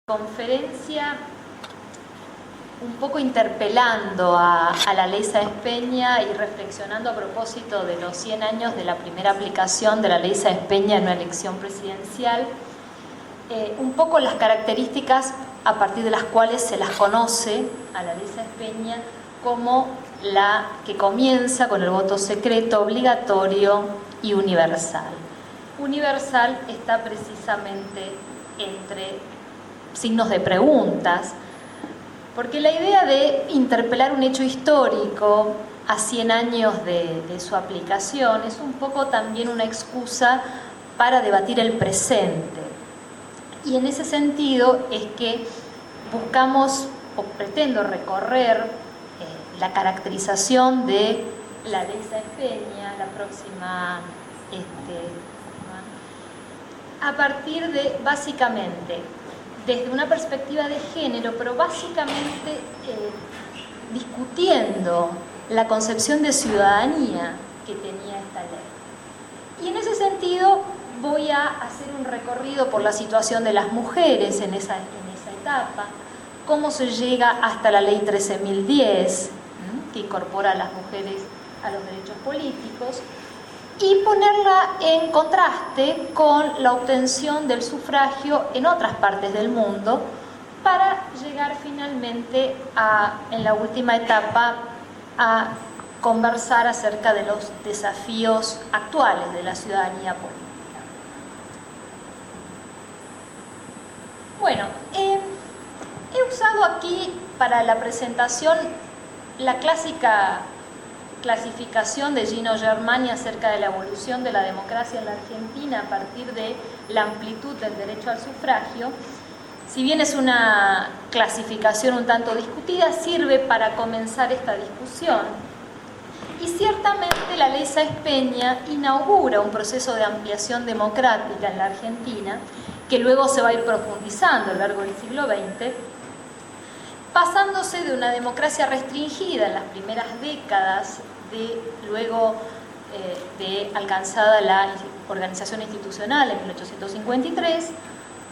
Conferencia un poco interpelando a la ley Sáenz Peña y reflexionando a propósito de los 100 años de la primera aplicación de la ley Sáenz Peña en una elección presidencial, un poco las características a partir de las cuales se las conoce a la ley Sáenz Peña como la que comienza con el voto secreto, obligatorio y universal. Universal está precisamente entre signos de preguntas, porque la idea de interpelar un hecho histórico a 100 años de su aplicación es un poco también una excusa para debatir el presente. Y en ese sentido es que buscamos o pretendo recorrer la caracterización de la ley Sáenz Peña, la próxima, a partir de, básicamente, desde una perspectiva de género, pero básicamente discutiendo la concepción de ciudadanía que tenía esta ley. Y en ese sentido voy a hacer un recorrido por la situación de las mujeres en esa etapa, cómo se llega hasta la ley 13.010, que incorpora a las mujeres a los derechos políticos, y ponerla en contraste con la obtención del sufragio en otras partes del mundo para llegar finalmente en la última etapa a conversar acerca de los desafíos actuales de la ciudadanía política. Bueno, he usado aquí para la presentación la clásica clasificación de Gino Germani acerca de la evolución de la democracia en la Argentina a partir de la amplitud del derecho al sufragio. Si bien es una clasificación un tanto discutida, sirve para comenzar esta discusión. Y ciertamente la ley Sáenz Peña inaugura un proceso de ampliación democrática en la Argentina, que luego se va a ir profundizando a lo largo del siglo XX, pasándose de una democracia restringida en las primeras décadas luego de alcanzada la organización institucional en 1853,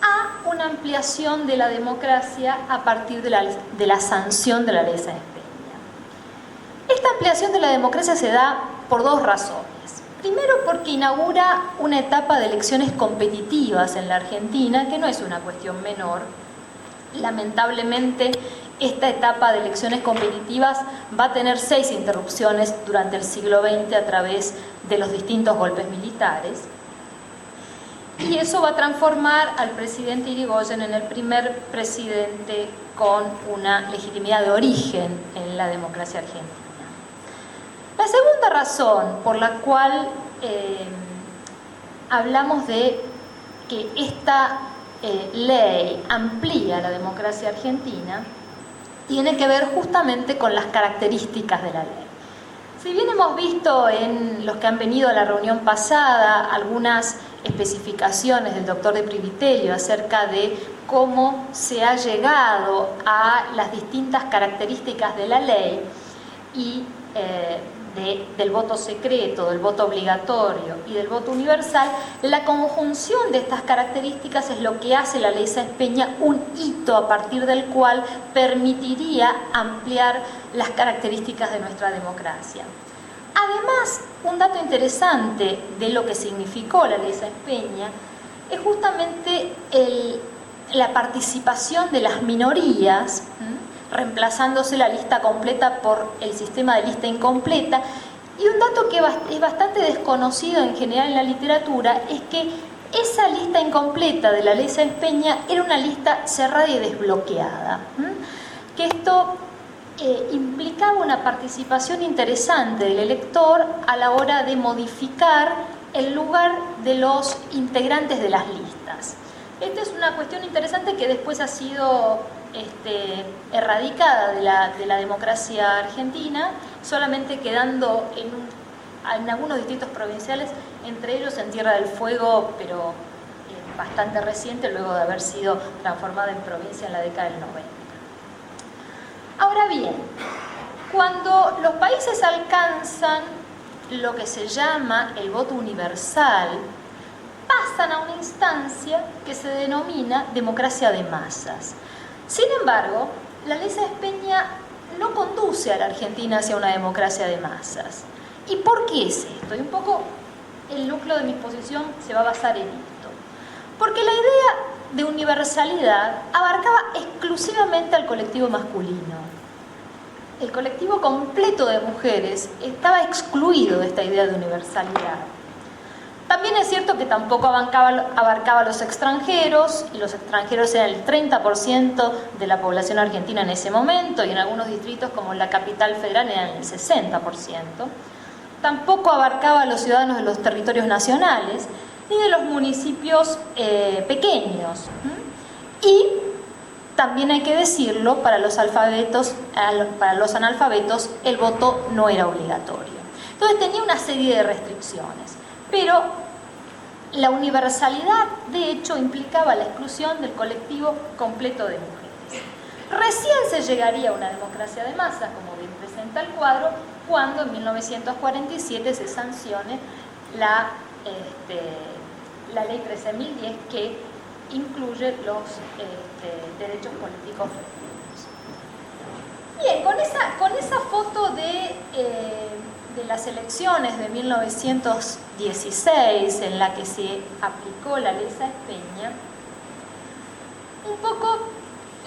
a una ampliación de la democracia a partir de la sanción de la ley Sáenz Peña. Esta ampliación de la democracia se da por dos razones. Primero, porque inaugura una etapa de elecciones competitivas en la Argentina, que no es una cuestión menor. Lamentablemente, esta etapa de elecciones competitivas va a tener 6 interrupciones durante el siglo XX a través de los distintos golpes militares. Y eso va a transformar al presidente Irigoyen en el primer presidente con una legitimidad de origen en la democracia argentina. La segunda razón por la cual hablamos de que esta ley amplía la democracia argentina tiene que ver justamente con las características de la ley. Si bien hemos visto en los que han venido a la reunión pasada algunas especificaciones del doctor de Privitello acerca de cómo se ha llegado a las distintas características de la ley y del voto secreto, del voto obligatorio y del voto universal, la conjunción de estas características es lo que hace la ley Sáenz Peña un hito a partir del cual permitiría ampliar las características de nuestra democracia. Además, un dato interesante de lo que significó la ley Sáenz Peña es justamente la participación de las minorías, reemplazándose la lista completa por el sistema de lista incompleta. Y un dato que es bastante desconocido en general en la literatura es que esa lista incompleta de la ley Sáenz Peña era una lista cerrada y desbloqueada, que esto implicaba una participación interesante del elector a la hora de modificar el lugar de los integrantes de las listas. Esta es una cuestión interesante que después ha sido erradicada de la democracia argentina, solamente quedando en algunos distritos provinciales, entre ellos en Tierra del Fuego, pero bastante reciente, luego de haber sido transformada en provincia en la década del 90. Ahora bien, cuando los países alcanzan lo que se llama el voto universal, pasan a una instancia que se denomina democracia de masas. Sin embargo, la ley Sáenz Peña no conduce a la Argentina hacia una democracia de masas. ¿Y por qué es esto? Y un poco el núcleo de mi exposición se va a basar en esto. Porque la idea de universalidad abarcaba exclusivamente al colectivo masculino. El colectivo completo de mujeres estaba excluido de esta idea de universalidad. También es cierto que tampoco abarcaba a los extranjeros, y los extranjeros eran el 30% de la población argentina en ese momento, y en algunos distritos como la capital federal eran el 60%. Tampoco abarcaba a los ciudadanos de los territorios nacionales, ni de los municipios pequeños. Y también hay que decirlo, para los analfabetos el voto no era obligatorio. Entonces tenía una serie de restricciones, pero la universalidad de hecho implicaba la exclusión del colectivo completo de mujeres. Recién se llegaría a una democracia de masas, como bien presenta el cuadro, cuando en 1947 se sancione la ley 13.010, que incluye los derechos políticos femeninos. Bien, con esa foto de las elecciones de 1916, en la que se aplicó la ley Sáenz Peña, un poco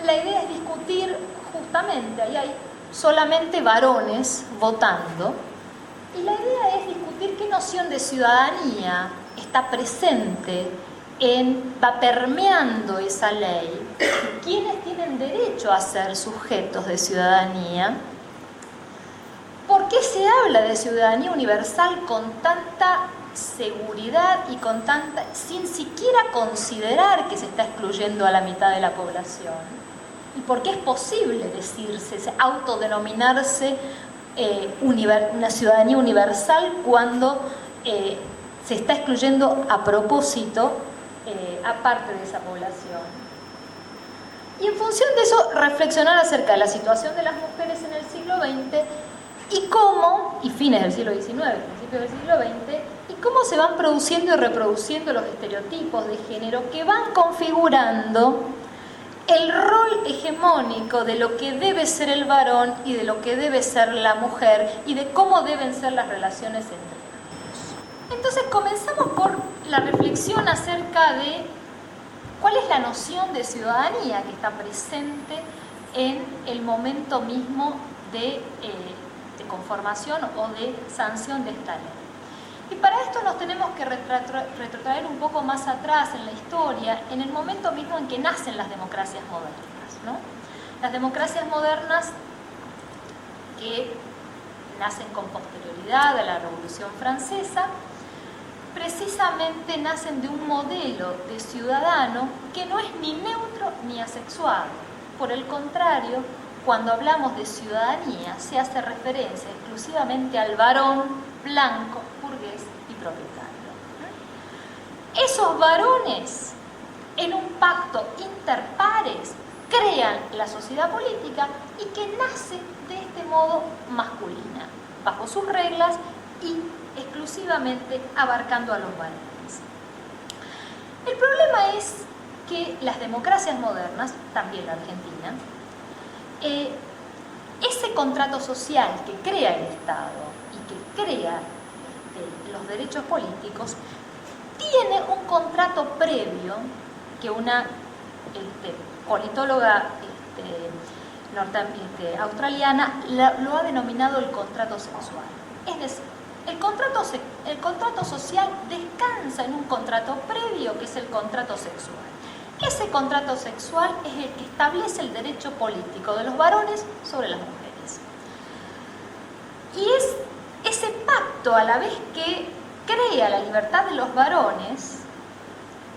la idea es discutir justamente, ahí hay solamente varones votando, y la idea es discutir qué noción de ciudadanía está presente, va permeando esa ley, quiénes tienen derecho a ser sujetos de ciudadanía, por qué se habla de ciudadanía universal con tanta seguridad y sin siquiera considerar que se está excluyendo a la mitad de la población, y por qué es posible decirse, autodenominarse una ciudadanía universal cuando se está excluyendo a propósito a parte de esa población. Y en función de eso, reflexionar acerca de la situación de las mujeres en el siglo XX y fines del siglo XIX, principios del siglo XX, y cómo se van produciendo y reproduciendo los estereotipos de género que van configurando el rol hegemónico de lo que debe ser el varón y de lo que debe ser la mujer, y de cómo deben ser las relaciones entre ellos. Entonces comenzamos por la reflexión acerca de cuál es la noción de ciudadanía que está presente en el momento mismo de conformación o de sanción de esta ley. Y para esto nos tenemos que retrotraer un poco más atrás en la historia, en el momento mismo en que nacen las democracias modernas, ¿no? Las democracias modernas que nacen con posterioridad a la Revolución Francesa, precisamente nacen de un modelo de ciudadano que no es ni neutro ni asexuado. Por el contrario, cuando hablamos de ciudadanía, se hace referencia exclusivamente al varón blanco, burgués y propietario. Esos varones, en un pacto interpares, crean la sociedad política y que nace de este modo masculina, bajo sus reglas y exclusivamente abarcando a los varones. El problema es que las democracias modernas, también la Argentina, ese contrato social que crea el Estado y que crea los derechos políticos, tiene un contrato previo que una politóloga australiana lo ha denominado el contrato sexual. Es decir, el contrato social descansa en un contrato previo que es el contrato sexual. Ese contrato sexual es el que establece el derecho político de los varones sobre las mujeres. Y es ese pacto, a la vez que crea la libertad de los varones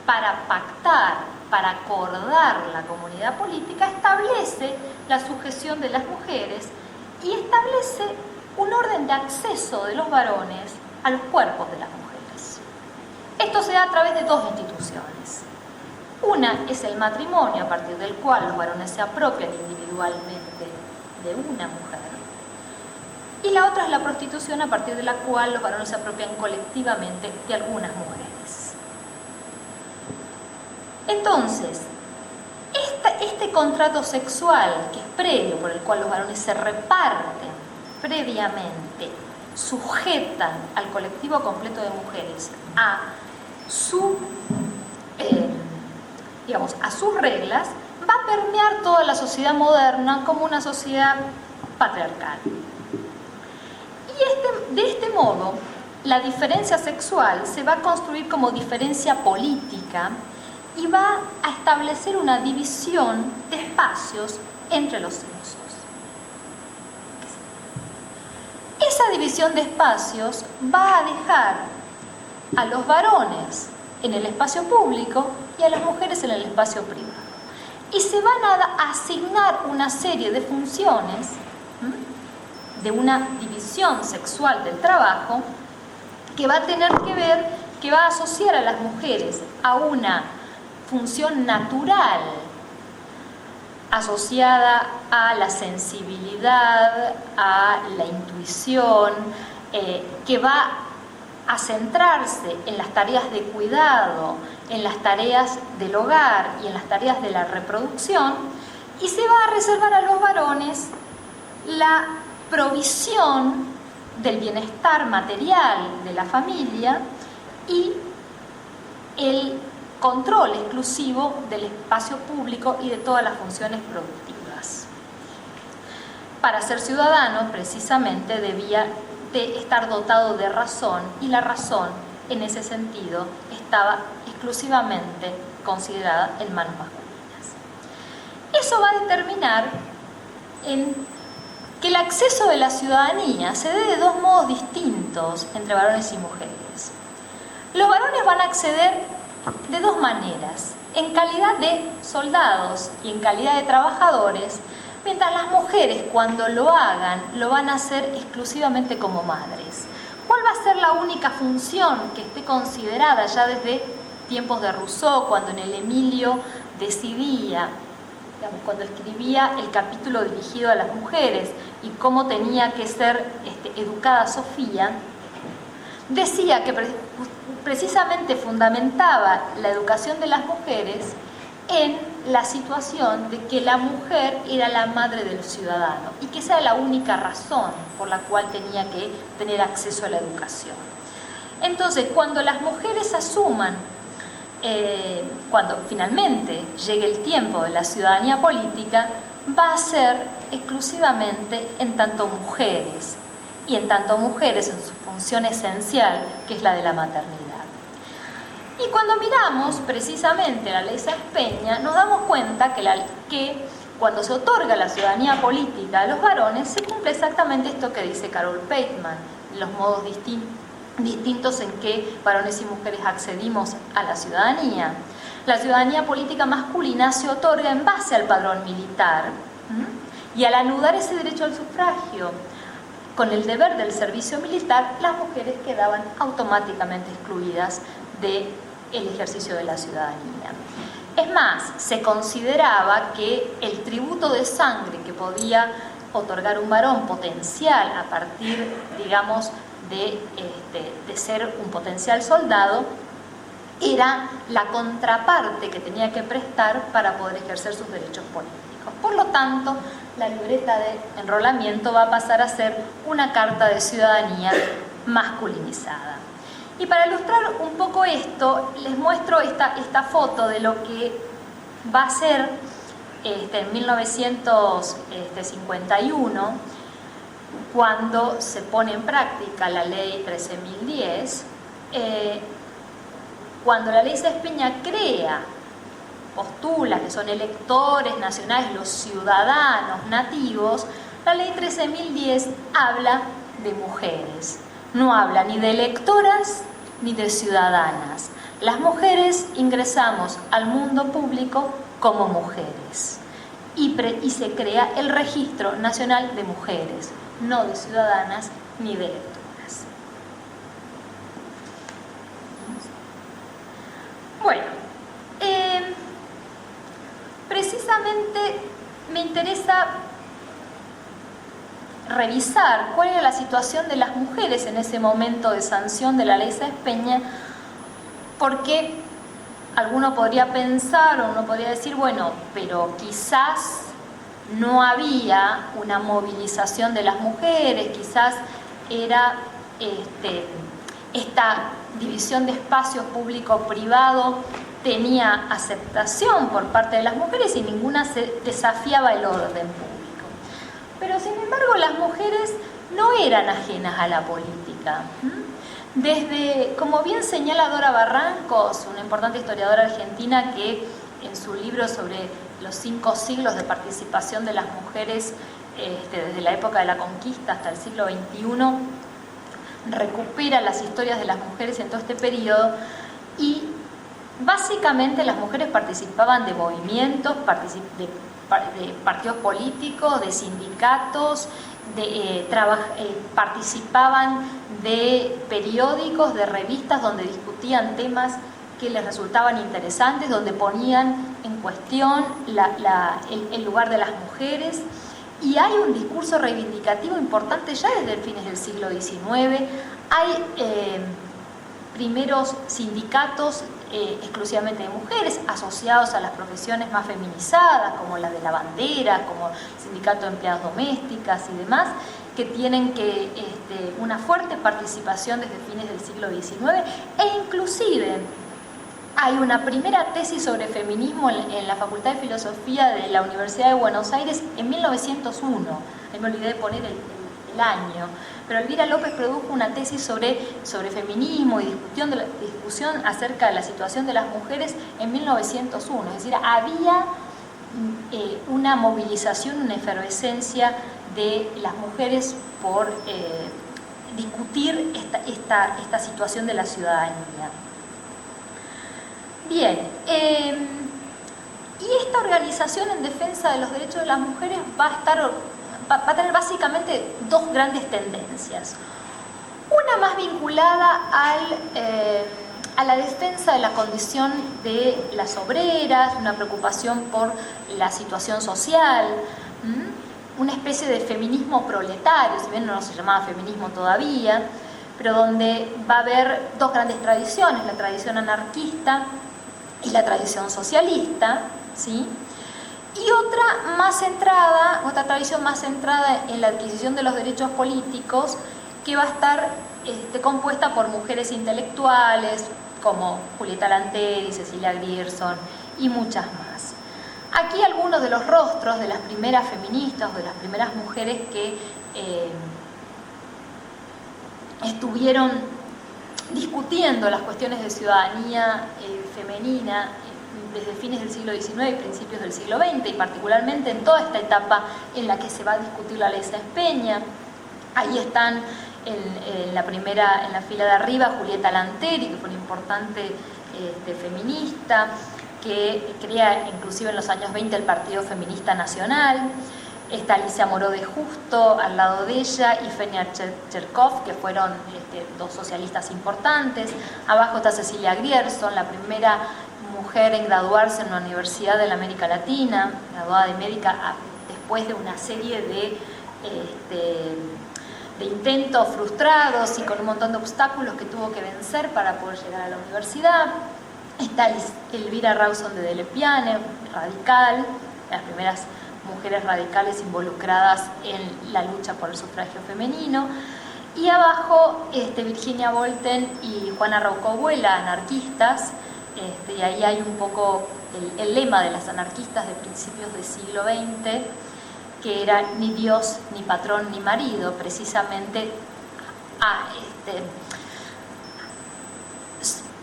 para pactar, para acordar la comunidad política, establece la sujeción de las mujeres y establece un orden de acceso de los varones a los cuerpos de las mujeres. Esto se da a través de dos instituciones. Una es el matrimonio, a partir del cual los varones se apropian individualmente de una mujer. Y la otra es la prostitución, a partir de la cual los varones se apropian colectivamente de algunas mujeres. Entonces, este contrato sexual, que es previo, por el cual los varones se reparten previamente, sujetan al colectivo completo de mujeres a a sus reglas, va a permear toda la sociedad moderna como una sociedad patriarcal. Y de este modo, la diferencia sexual se va a construir como diferencia política y va a establecer una división de espacios entre los sexos. Esa división de espacios va a dejar a los varones en el espacio público y a las mujeres en el espacio privado. Y se van a asignar una serie de funciones de una división sexual del trabajo que va a tener que ver, que va a asociar a las mujeres a una función natural asociada a la sensibilidad, a la intuición, que va a centrarse en las tareas de cuidado, en las tareas del hogar y en las tareas de la reproducción, y se va a reservar a los varones la provisión del bienestar material de la familia y el control exclusivo del espacio público y de todas las funciones productivas. Para ser ciudadano, precisamente, debía de estar dotado de razón, y la razón, en ese sentido, estaba exclusivamente considerada en manos masculinas. Eso va a determinar que el acceso de la ciudadanía se dé de dos modos distintos entre varones y mujeres. Los varones van a acceder de dos maneras, en calidad de soldados y en calidad de trabajadores, mientras las mujeres, cuando lo hagan, lo van a hacer exclusivamente como madres. ¿Cuál va a ser la única función que esté considerada ya desde tiempos de Rousseau, cuando en el Emilio decidía, cuando escribía el capítulo dirigido a las mujeres y cómo tenía que ser educada Sofía? Decía que precisamente fundamentaba la educación de las mujeres en la situación de que la mujer era la madre del ciudadano y que esa era la única razón por la cual tenía que tener acceso a la educación. Entonces, cuando las mujeres asuman, cuando finalmente llegue el tiempo de la ciudadanía política, va a ser exclusivamente en tanto mujeres, y en tanto mujeres en su función esencial, que es la de la maternidad. Y cuando miramos precisamente la ley Sáenz Peña, nos damos cuenta que cuando se otorga la ciudadanía política a los varones, se cumple exactamente esto que dice Carol Pateman, los modos distintos en que varones y mujeres accedimos a la ciudadanía. La ciudadanía política masculina se otorga en base al padrón militar, y al anudar ese derecho al sufragio con el deber del servicio militar, las mujeres quedaban automáticamente excluidas del ejercicio de la ciudadanía. Es más, se consideraba que el tributo de sangre que podía otorgar un varón potencial a partir, digamos, de ser un potencial soldado, era la contraparte que tenía que prestar para poder ejercer sus derechos políticos. Por lo tanto, la libreta de enrolamiento va a pasar a ser una carta de ciudadanía masculinizada. Y para ilustrar un poco esto, les muestro esta foto de lo que va a ser en 1951, cuando se pone en práctica la ley 13.010, cuando la ley Sáenz Peña postula que son electores nacionales los ciudadanos nativos, la ley 13.010 habla de mujeres, no habla ni de electoras ni de ciudadanas. Las mujeres ingresamos al mundo público como mujeres y se crea el Registro Nacional de Mujeres, no de ciudadanas ni de electoras. Bueno, precisamente me interesa revisar cuál era la situación de las mujeres en ese momento de sanción de la ley Sáenz Peña, porque alguno podría pensar o uno podría decir, bueno, pero quizás no había una movilización de las mujeres, quizás era esta división de espacio público-privado tenía aceptación por parte de las mujeres y ninguna se desafiaba el orden público. Pero sin embargo las mujeres no eran ajenas a la política. Desde, como bien señala Dora Barrancos, una importante historiadora argentina que en su libro sobre los 5 siglos de participación de las mujeres desde la época de la conquista hasta el siglo XXI, recupera las historias de las mujeres en todo este periodo y básicamente las mujeres participaban de movimientos, de partidos políticos, de sindicatos, participaban de periódicos, de revistas donde discutían temas que les resultaban interesantes, donde ponían en cuestión el lugar de las mujeres. Y hay un discurso reivindicativo importante ya desde fines del siglo XIX. Hay primeros sindicatos exclusivamente de mujeres asociados a las profesiones más feminizadas, como la de lavanderas, como el sindicato de empleadas domésticas y demás, que tienen una fuerte participación desde fines del siglo XIX, e inclusive hay una primera tesis sobre feminismo en la Facultad de Filosofía de la Universidad de Buenos Aires en 1901, ahí me olvidé de poner el año, pero Elvira López produjo una tesis sobre feminismo y discusión acerca de la situación de las mujeres en 1901, es decir, había una movilización, una efervescencia de las mujeres por discutir esta situación de la ciudadanía. Bien, y esta organización en defensa de los derechos de las mujeres va a tener básicamente 2 grandes tendencias. Una más vinculada a la defensa de la condición de las obreras, una preocupación por la situación social, una especie de feminismo proletario, si bien no se llamaba feminismo todavía, pero donde va a haber 2 grandes tradiciones, la tradición anarquista y la tradición socialista, ¿sí? Y otra tradición más centrada en la adquisición de los derechos políticos, que va a estar compuesta por mujeres intelectuales como Julieta Lanteri, Cecilia Grierson y muchas más. Aquí algunos de los rostros de las primeras feministas o de las primeras mujeres que estuvieron discutiendo las cuestiones de ciudadanía femenina desde fines del siglo XIX y principios del siglo XX, y particularmente en toda esta etapa en la que se va a discutir la ley Sáenz Peña. Ahí están en la fila de arriba Julieta Lanteri, que fue una importante feminista, que crea inclusive en los años 20 el Partido Feminista Nacional. Está Alicia Moró de Justo al lado de ella y Fenia Cherkov, que fueron 2 socialistas importantes. Abajo está Cecilia Grierson, la primera mujer en graduarse en una universidad de la América Latina, graduada de médica después de una serie de intentos frustrados y con un montón de obstáculos que tuvo que vencer para poder llegar a la universidad. Está Elvira Rawson de Delepiane, radical, las primeras mujeres radicales involucradas en la lucha por el sufragio femenino. Y abajo Virginia Volten y Juana Raucobuela, anarquistas, y ahí hay un poco el lema de las anarquistas de principios del siglo XX, que era ni Dios, ni patrón, ni marido, precisamente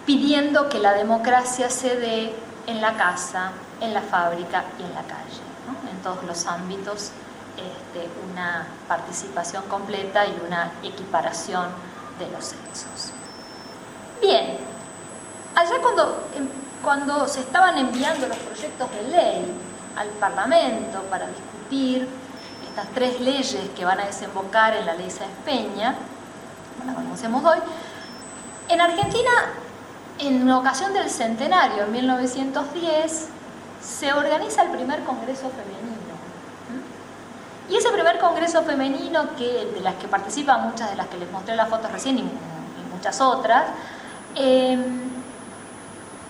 pidiendo que la democracia se dé en la casa, en la fábrica y en la calle, ¿no? En todos los ámbitos, una participación completa y una equiparación de los sexos. Bien, allá cuando se estaban enviando los proyectos de ley al Parlamento para discutir estas 3 leyes que van a desembocar en la ley Sáenz Peña, como la conocemos hoy, en Argentina, en ocasión del centenario, en 1910, se organiza el primer Congreso Femenino. Y ese primer Congreso Femenino, de las que participan muchas de las que les mostré las fotos recién y muchas otras,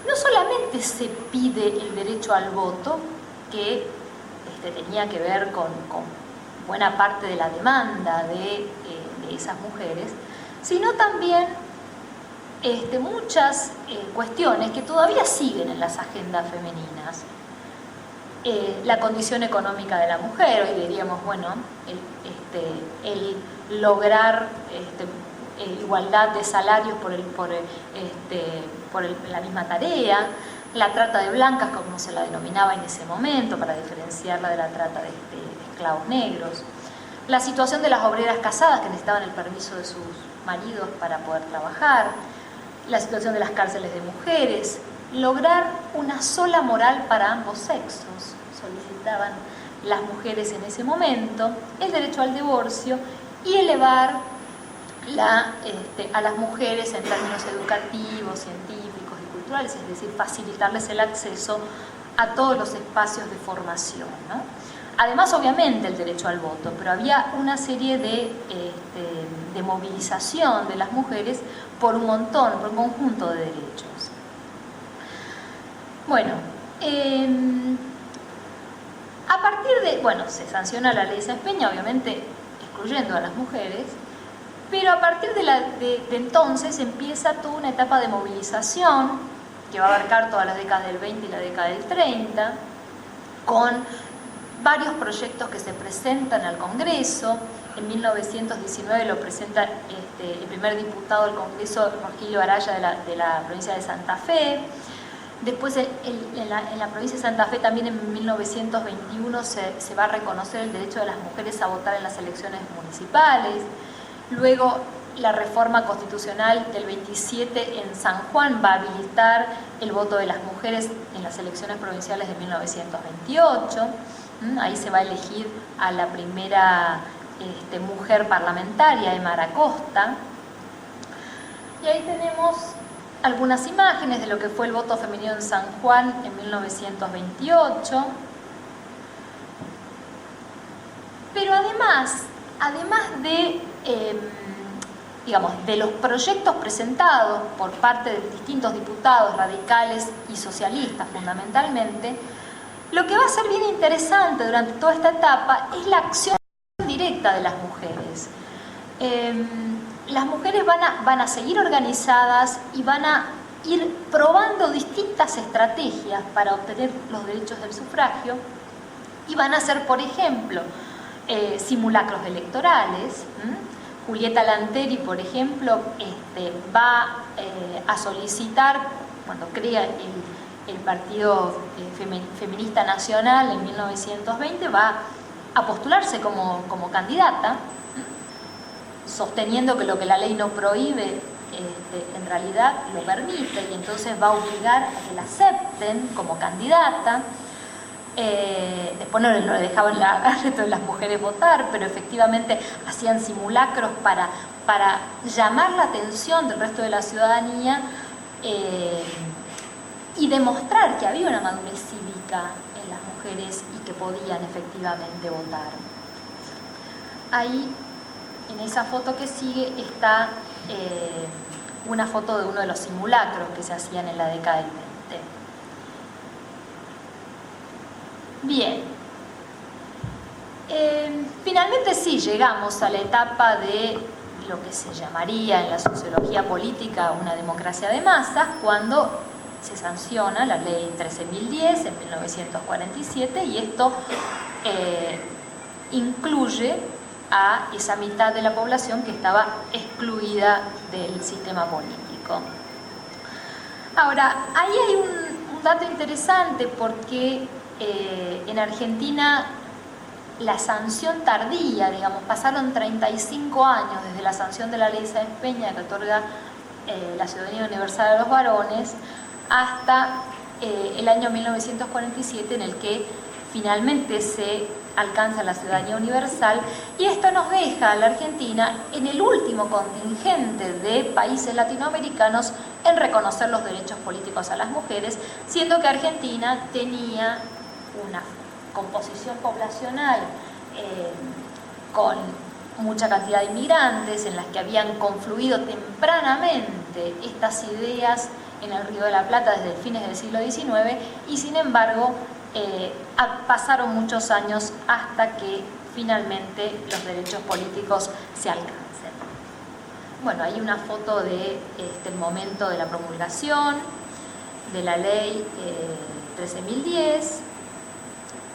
no solamente solamente se pide el derecho al voto, que tenía que ver con buena parte de la demanda de esas mujeres, sino también muchas cuestiones que todavía siguen en las agendas femeninas. La condición económica de la mujer, hoy diríamos, bueno, el lograr igualdad de salarios por la misma tarea, la trata de blancas, como se la denominaba en ese momento, para diferenciarla de la trata de esclavos negros, la situación de las obreras casadas que necesitaban el permiso de sus maridos para poder trabajar, la situación de las cárceles de mujeres, lograr una sola moral para ambos sexos, solicitaban las mujeres en ese momento, el derecho al divorcio y elevar a las mujeres en términos educativos, científicos y culturales, es decir, facilitarles el acceso a todos los espacios de formación, ¿no? Además, obviamente, el derecho al voto, pero había una serie de movilización de las mujeres por un conjunto de derechos. Bueno, a partir se sanciona la ley Sáenz Peña, obviamente excluyendo a las mujeres, pero a partir de entonces empieza toda una etapa de movilización que va a abarcar todas las décadas del 20 y la década del 30, con varios proyectos que se presentan al Congreso. En 1919 lo presenta el primer diputado del Congreso, Rogelio Araya, de la provincia de Santa Fe. Después en la provincia de Santa Fe también en 1921 se va a reconocer el derecho de las mujeres a votar en las elecciones municipales. Luego la reforma constitucional del 27 en San Juan va a habilitar el voto de las mujeres en las elecciones provinciales de 1928. Ahí se va a elegir a la primera mujer parlamentaria, Emma Aracosta. Y ahí tenemos algunas imágenes de lo que fue el voto femenino en San Juan en 1928. Pero además de los proyectos presentados por parte de distintos diputados radicales y socialistas fundamentalmente, lo que va a ser bien interesante durante toda esta etapa es la acción directa de las mujeres. Las mujeres van a seguir organizadas y van a ir probando distintas estrategias para obtener los derechos del sufragio, y van a hacer, por ejemplo, simulacros electorales. Julieta Lanteri, por ejemplo, va a solicitar, cuando crea el Partido Feminista Nacional en 1920, va a postularse como candidata, sosteniendo que lo que la ley no prohíbe en realidad lo permite, y entonces va a obligar a que la acepten como candidata. Después no le dejaban al resto de las mujeres votar, pero efectivamente hacían simulacros para llamar la atención del resto de la ciudadanía y demostrar que había una madurez cívica en las mujeres y que podían efectivamente votar. Ahí, en esa foto que sigue, está una foto de uno de los simulacros que se hacían en la década del 20. Bien, finalmente sí llegamos a la etapa de lo que se llamaría en la sociología política una democracia de masas, cuando se sanciona la ley 13.010 en 1947, y esto incluye a esa mitad de la población que estaba excluida del sistema político. Ahora, ahí hay un dato interesante, porque en Argentina la sanción tardía, pasaron 35 años desde la sanción de la ley Sáenz Peña, que otorga la ciudadanía universal a los varones, hasta el año 1947, en el que finalmente se alcanza la ciudadanía universal, y esto nos deja a la Argentina en el último contingente de países latinoamericanos en reconocer los derechos políticos a las mujeres, siendo que Argentina tenía una composición poblacional con mucha cantidad de inmigrantes, en las que habían confluido tempranamente estas ideas en el Río de la Plata desde fines del siglo XIX y sin embargo pasaron muchos años hasta que finalmente los derechos políticos se alcancen. Bueno, hay una foto de el momento de la promulgación de la ley 13.010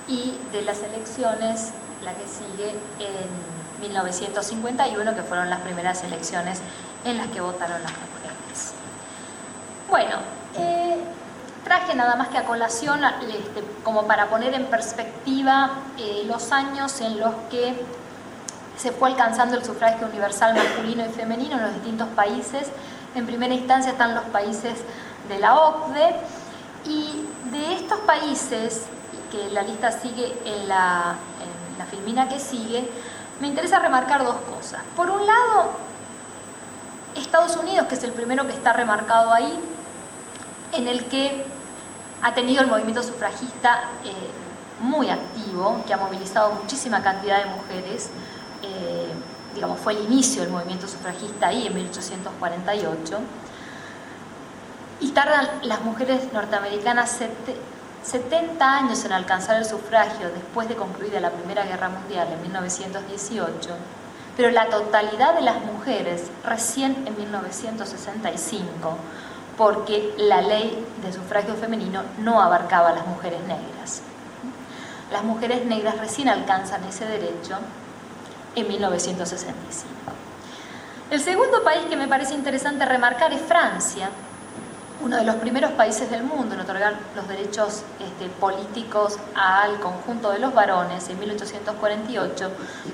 y de las elecciones, la que sigue en 1951, que fueron las primeras elecciones en las que votaron las mujeres. Bueno, traje nada más que a colación, como para poner en perspectiva los años en los que se fue alcanzando el sufragio universal masculino y femenino en los distintos países. En primera instancia están los países de la OCDE, y de estos países, que la lista sigue en la filmina que sigue, me interesa remarcar dos cosas. Por un lado, Estados Unidos, que es el primero que está remarcado ahí, en el que ha tenido el movimiento sufragista muy activo, que ha movilizado muchísima cantidad de mujeres. Digamos, fue el inicio del movimiento sufragista ahí en 1848, y tardan las mujeres norteamericanas 70 años en alcanzar el sufragio después de concluida la Primera Guerra Mundial en 1918, pero la totalidad de las mujeres recién en 1965, porque la ley de sufragio femenino no abarcaba a las mujeres negras. Las mujeres negras recién alcanzan ese derecho en 1965. El segundo país que me parece interesante remarcar es Francia, uno de los primeros países del mundo en otorgar los derechos políticos al conjunto de los varones en 1848,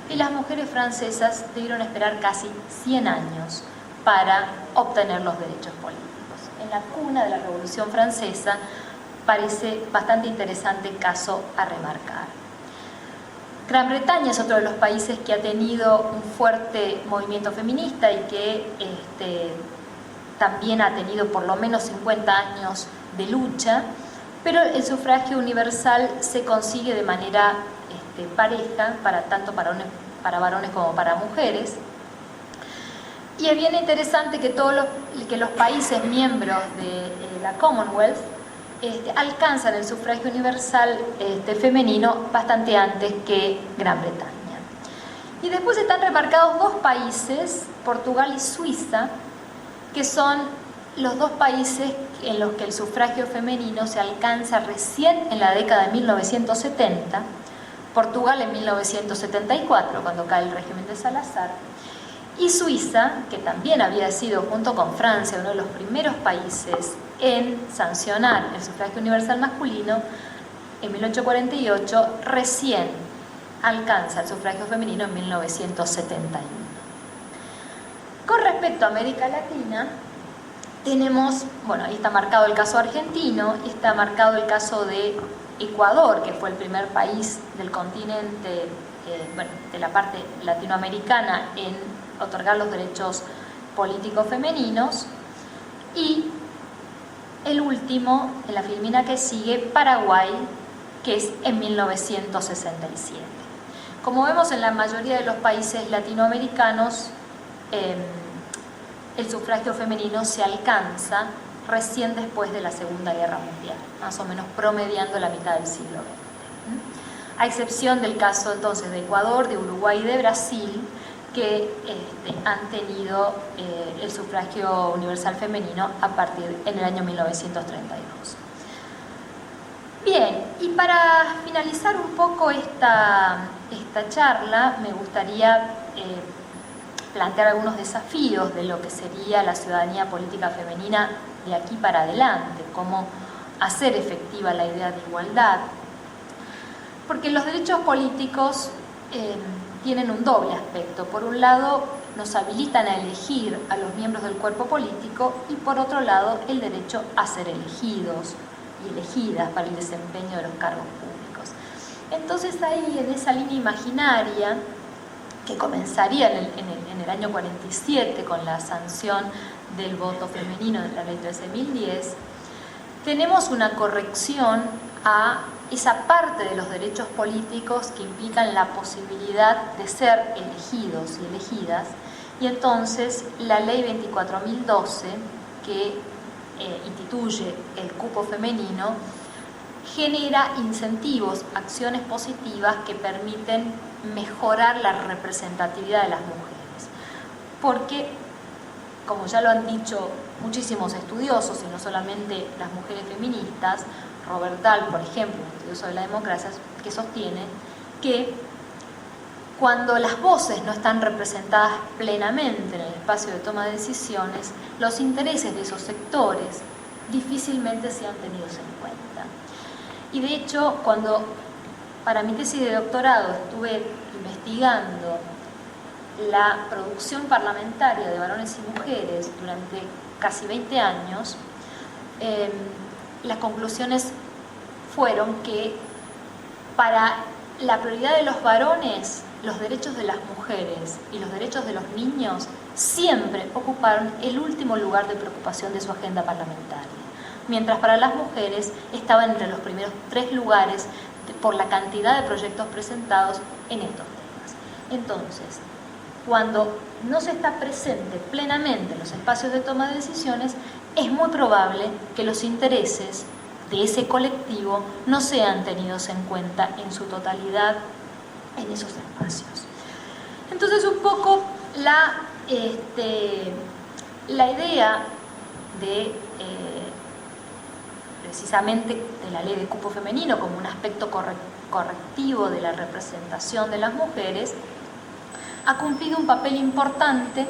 y las mujeres francesas debieron esperar casi 100 años para obtener los derechos políticos. En la cuna de la Revolución Francesa parece bastante interesante caso a remarcar. Gran Bretaña es otro de los países que ha tenido un fuerte movimiento feminista y que también ha tenido por lo menos 50 años de lucha, pero el sufragio universal se consigue de manera pareja, tanto para varones como para mujeres. Y es bien interesante que los países miembros de la Commonwealth alcanzan el sufragio universal femenino bastante antes que Gran Bretaña. Y después están remarcados dos países, Portugal y Suiza, que son los dos países en los que el sufragio femenino se alcanza recién en la década de 1970, Portugal en 1974, cuando cae el régimen de Salazar, y Suiza, que también había sido, junto con Francia, uno de los primeros países en sancionar el sufragio universal masculino, en 1848, recién alcanza el sufragio femenino en 1971. Con respecto a América Latina, tenemos, bueno, ahí está marcado el caso argentino, está marcado el caso de Ecuador, que fue el primer país del continente, de la parte latinoamericana en otorgar los derechos políticos femeninos, y el último, en la filmina que sigue, Paraguay, que es en 1967. Como vemos en la mayoría de los países latinoamericanos, el sufragio femenino se alcanza recién después de la Segunda Guerra Mundial, más o menos promediando la mitad del siglo XX. A excepción del caso entonces de Ecuador, de Uruguay y de Brasil, que han tenido el sufragio universal femenino en el año 1932. Bien, y para finalizar un poco esta charla, me gustaría plantear algunos desafíos de lo que sería la ciudadanía política femenina de aquí para adelante, cómo hacer efectiva la idea de igualdad, porque los derechos políticos tienen un doble aspecto. Por un lado, nos habilitan a elegir a los miembros del cuerpo político, y por otro lado, el derecho a ser elegidos y elegidas para el desempeño de los cargos públicos. Entonces ahí, en esa línea imaginaria, que comenzaría en el año 47 con la sanción del voto femenino de la ley 13.010, tenemos una corrección a esa parte de los derechos políticos que implican la posibilidad de ser elegidos y elegidas, y entonces la ley 24.012, que instituye el cupo femenino, genera incentivos, acciones positivas que permiten mejorar la representatividad de las mujeres. Porque, como ya lo han dicho muchísimos estudiosos, y no solamente las mujeres feministas, Robert Dahl, por ejemplo, un estudioso de la democracia, que sostiene que cuando las voces no están representadas plenamente en el espacio de toma de decisiones, los intereses de esos sectores difícilmente sean tenidos en cuenta. Y de hecho, cuando para mi tesis de doctorado estuve investigando la producción parlamentaria de varones y mujeres durante casi 20 años, las conclusiones fueron que para la prioridad de los varones, los derechos de las mujeres y los derechos de los niños siempre ocuparon el último lugar de preocupación de su agenda parlamentaria, mientras para las mujeres estaban entre los primeros 3 lugares por la cantidad de proyectos presentados en estos temas. Entonces, cuando no se está presente plenamente en los espacios de toma de decisiones, es muy probable que los intereses de ese colectivo no sean tenidos en cuenta en su totalidad en esos espacios. Entonces, un poco la idea de precisamente de la ley de cupo femenino como un aspecto correctivo de la representación de las mujeres ha cumplido un papel importante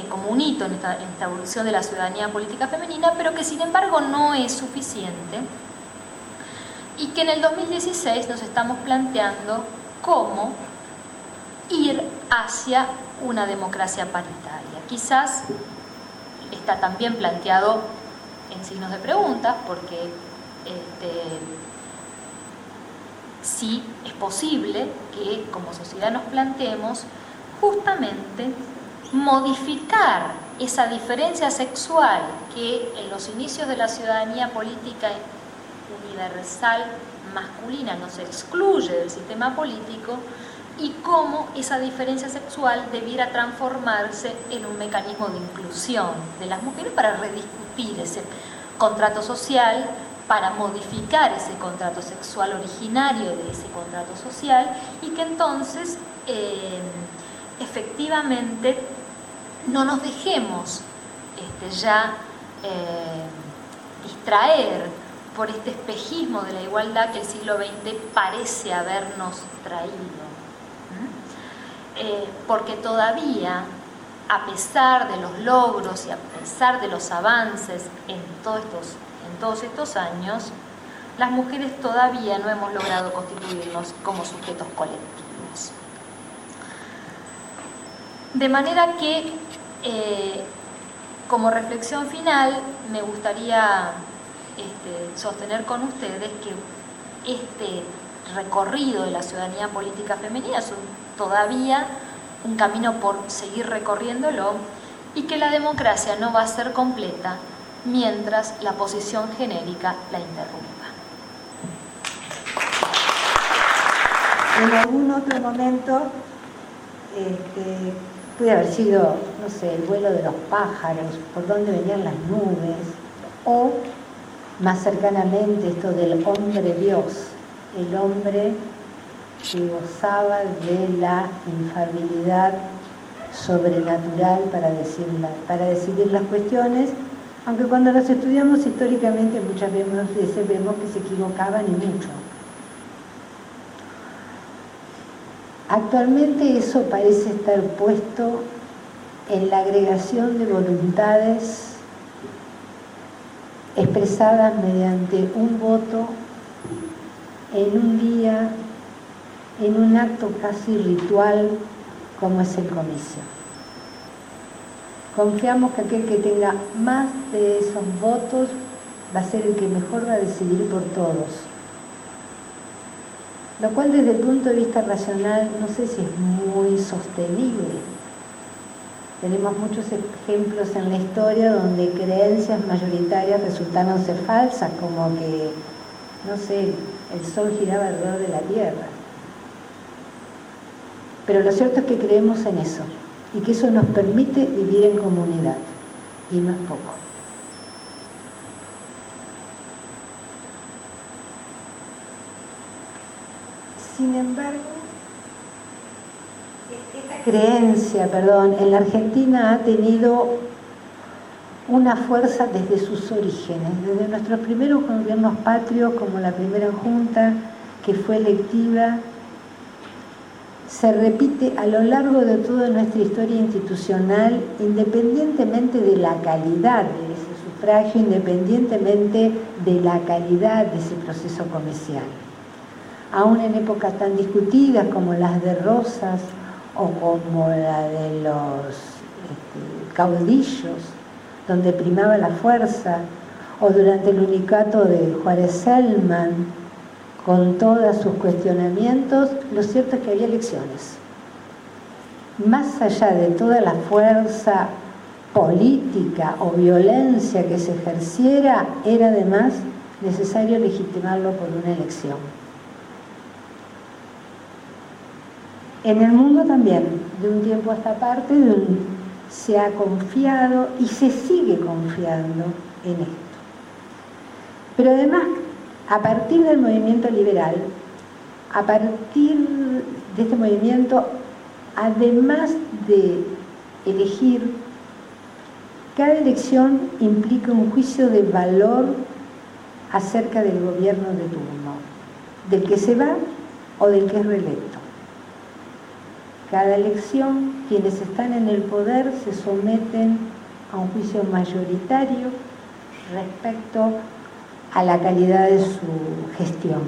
como un hito en esta evolución de la ciudadanía política femenina, pero que sin embargo no es suficiente, y que en el 2016 nos estamos planteando cómo ir hacia una democracia paritaria. Quizás está también planteado en signos de preguntas, porque sí es posible que como sociedad nos planteemos justamente modificar esa diferencia sexual que en los inicios de la ciudadanía política universal masculina nos excluye del sistema político, y cómo esa diferencia sexual debiera transformarse en un mecanismo de inclusión de las mujeres para rediscutir ese contrato social, para modificar ese contrato sexual originario de ese contrato social, y que entonces efectivamente no nos dejemos distraer por este espejismo de la igualdad que el siglo XX parece habernos traído. Porque todavía, a pesar de los logros y a pesar de los avances en todos estos años, las mujeres todavía no hemos logrado constituirnos como sujetos colectivos. De manera que, como reflexión final, me gustaría sostener con ustedes que este recorrido de la ciudadanía política femenina es todavía un camino por seguir recorriéndolo, y que la democracia no va a ser completa mientras la posición genérica la interrumpa. En algún otro momento puede haber sido, no sé, el vuelo de los pájaros, por dónde venían las nubes, o más cercanamente esto del hombre Dios, el hombre que gozaba de la infalibilidad sobrenatural para decidir las cuestiones, aunque cuando las estudiamos históricamente muchas veces vemos que se equivocaban y mucho. Actualmente eso parece estar puesto en la agregación de voluntades expresadas mediante un voto en un día, en un acto casi ritual como es el comicio. Confiamos que aquel que tenga más de esos votos va a ser el que mejor va a decidir por todos. Lo cual desde el punto de vista racional no sé si es muy sostenible. Tenemos muchos ejemplos en la historia donde creencias mayoritarias resultaron ser falsas, como que, no sé, el sol giraba alrededor de la tierra. Pero lo cierto es que creemos en eso, y que eso nos permite vivir en comunidad, y no es poco. Sin embargo, esta creencia, en la Argentina ha tenido una fuerza desde sus orígenes, desde nuestros primeros gobiernos patrios, como la primera junta que fue electiva, se repite a lo largo de toda nuestra historia institucional, independientemente de la calidad de ese sufragio, independientemente de la calidad de ese proceso comercial. Aún en épocas tan discutidas como las de Rosas o como la de los caudillos, donde primaba la fuerza, o durante el unicato de Juárez Selman, con todos sus cuestionamientos, lo cierto es que había elecciones. Más allá de toda la fuerza política o violencia que se ejerciera, era además necesario legitimarlo por una elección. En el mundo también, de un tiempo a esta parte, se ha confiado y se sigue confiando en esto. Pero además, a partir del movimiento liberal, a partir de este movimiento, además de elegir, cada elección implica un juicio de valor acerca del gobierno de turno, del que se va o del que es reelecto. Cada elección, quienes están en el poder se someten a un juicio mayoritario respecto a la calidad de su gestión.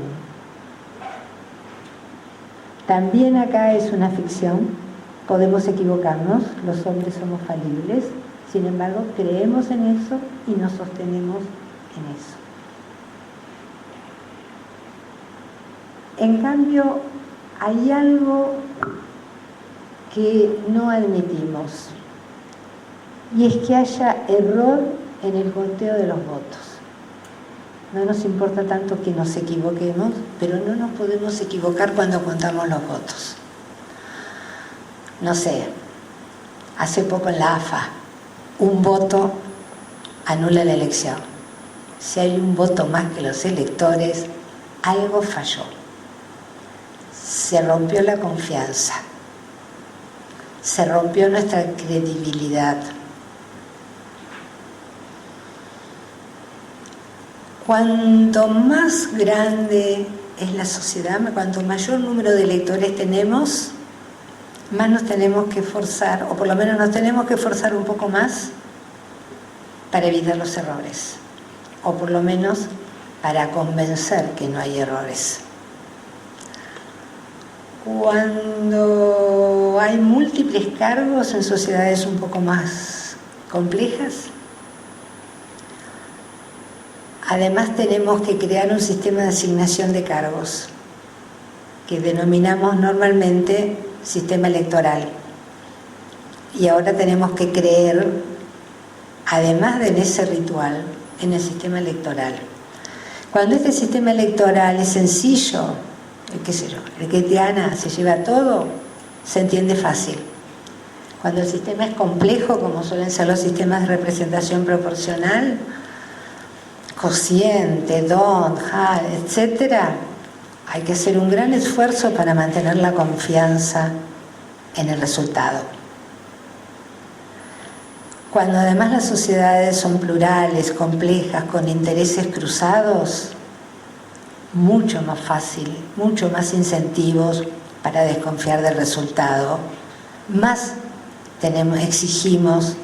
También acá es una ficción, podemos equivocarnos, los hombres somos falibles, sin embargo creemos en eso y nos sostenemos en eso. En cambio, hay algo que no admitimos, y es que haya error en el conteo de los votos. No nos importa tanto que nos equivoquemos, pero no nos podemos equivocar cuando contamos los votos. No sé, hace poco en la AFA, un voto anula la elección. Si hay un voto más que los electores, algo falló. Se rompió la confianza, se rompió nuestra credibilidad. Cuanto más grande es la sociedad, cuanto mayor número de electores tenemos, más nos tenemos que esforzar, o por lo menos nos tenemos que esforzar un poco más para evitar los errores, o por lo menos para convencer que no hay errores. Cuando hay múltiples cargos en sociedades un poco más complejas, además tenemos que crear un sistema de asignación de cargos que denominamos normalmente sistema electoral. Y ahora tenemos que creer, además de en ese ritual, en el sistema electoral. Cuando este sistema electoral es sencillo, qué sé yo, el que te gana se lleva todo, se entiende fácil. Cuando el sistema es complejo, como suelen ser los sistemas de representación proporcional, cociente, Don, Hall, etcétera, hay que hacer un gran esfuerzo para mantener la confianza en el resultado. Cuando además las sociedades son plurales, complejas, con intereses cruzados, mucho más fácil, mucho más incentivos para desconfiar del resultado. Más exigimos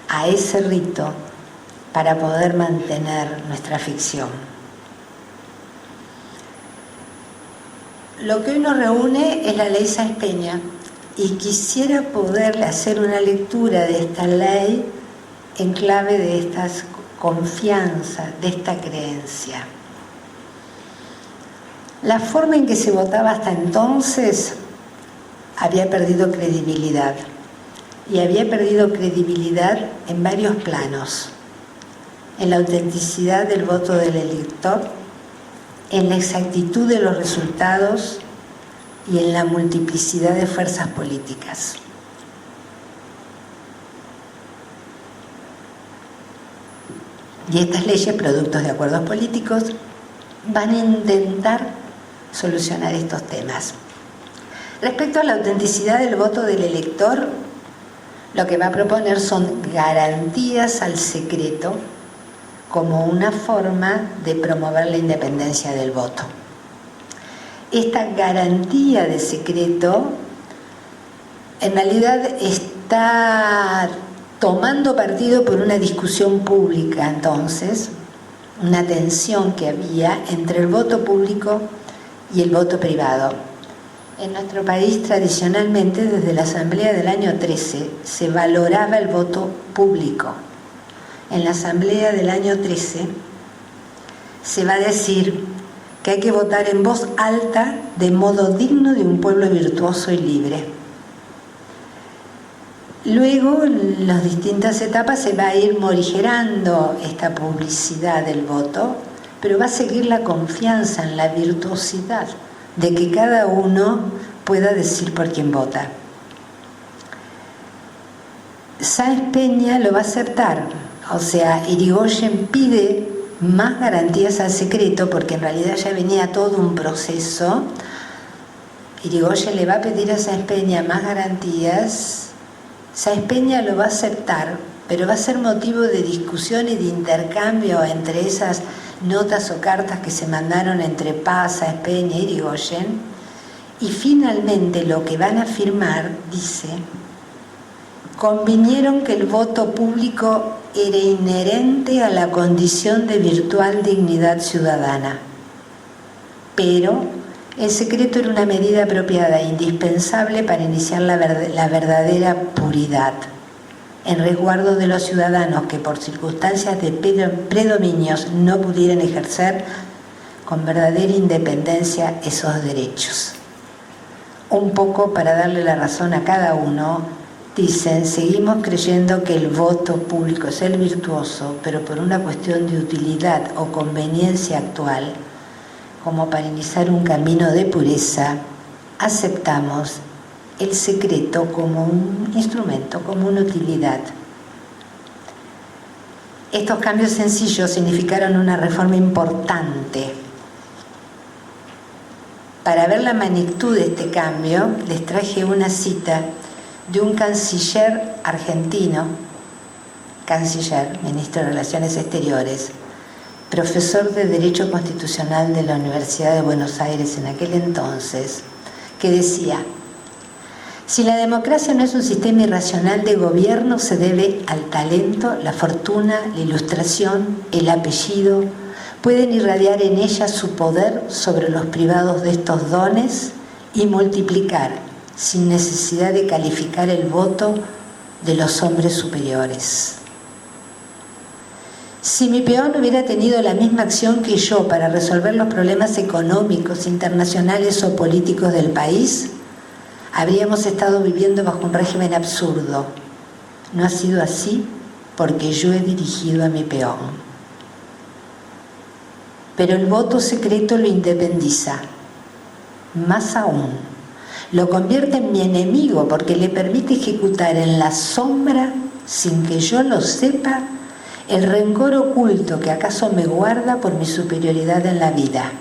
a ese rito para poder mantener nuestra ficción. Lo que hoy nos reúne es la ley Sáenz Peña, y quisiera poderle hacer una lectura de esta ley en clave de esta confianza, de esta creencia. La forma en que se votaba hasta entonces había perdido credibilidad, y había perdido credibilidad en varios planos: en la autenticidad del voto del elector, en la exactitud de los resultados y en la multiplicidad de fuerzas políticas. Y estas leyes, productos de acuerdos políticos, van a intentar solucionar estos temas. Respecto a la autenticidad del voto del elector, lo que va a proponer son garantías al secreto como una forma de promover la independencia del voto. Esta garantía de secreto en realidad está tomando partido por una discusión pública, entonces, una tensión que había entre el voto público y el voto privado. En nuestro país, tradicionalmente, desde la Asamblea del año 13, se valoraba el voto público. En la Asamblea del año 13 se va a decir que hay que votar en voz alta de modo digno de un pueblo virtuoso y libre. Luego, en las distintas etapas se va a ir morigerando esta publicidad del voto, pero va a seguir la confianza en la virtuosidad de que cada uno pueda decir por quién vota. Sáenz Peña lo va a aceptar, o sea, Irigoyen pide más garantías al secreto porque en realidad ya venía todo un proceso. Irigoyen le va a pedir a Sáenz Peña más garantías. Sáenz Peña lo va a aceptar, pero va a ser motivo de discusión y de intercambio entre esas notas o cartas que se mandaron entre Paz, Sáenz Peña y Irigoyen. Y finalmente lo que van a firmar dice: convinieron que el voto público era inherente a la condición de virtual dignidad ciudadana, pero el secreto era una medida apropiada e indispensable para iniciar la verdadera puridad, en resguardo de los ciudadanos que por circunstancias de predominios no pudieran ejercer con verdadera independencia esos derechos. Un poco para darle la razón a cada uno, dicen: seguimos creyendo que el voto público es el virtuoso, pero por una cuestión de utilidad o conveniencia actual, como para iniciar un camino de pureza, aceptamos el secreto como un instrumento, como una utilidad. Estos cambios sencillos significaron una reforma importante. Para ver la magnitud de este cambio, les traje una cita de un canciller argentino, ministro de Relaciones Exteriores, profesor de Derecho Constitucional de la Universidad de Buenos Aires en aquel entonces, que decía: si la democracia no es un sistema irracional de gobierno, se debe al talento, la fortuna, la ilustración, el apellido. Pueden irradiar en ella su poder sobre los privados de estos dones y multiplicar, sin necesidad de calificar el voto de los hombres superiores. Si mi peón hubiera tenido la misma acción que yo para resolver los problemas económicos, internacionales o políticos del país, habríamos estado viviendo bajo un régimen absurdo. No ha sido así porque yo he dirigido a mi peón. Pero el voto secreto lo independiza. Más aún, lo convierte en mi enemigo porque le permite ejecutar en la sombra, sin que yo lo sepa, el rencor oculto que acaso me guarda por mi superioridad en la vida.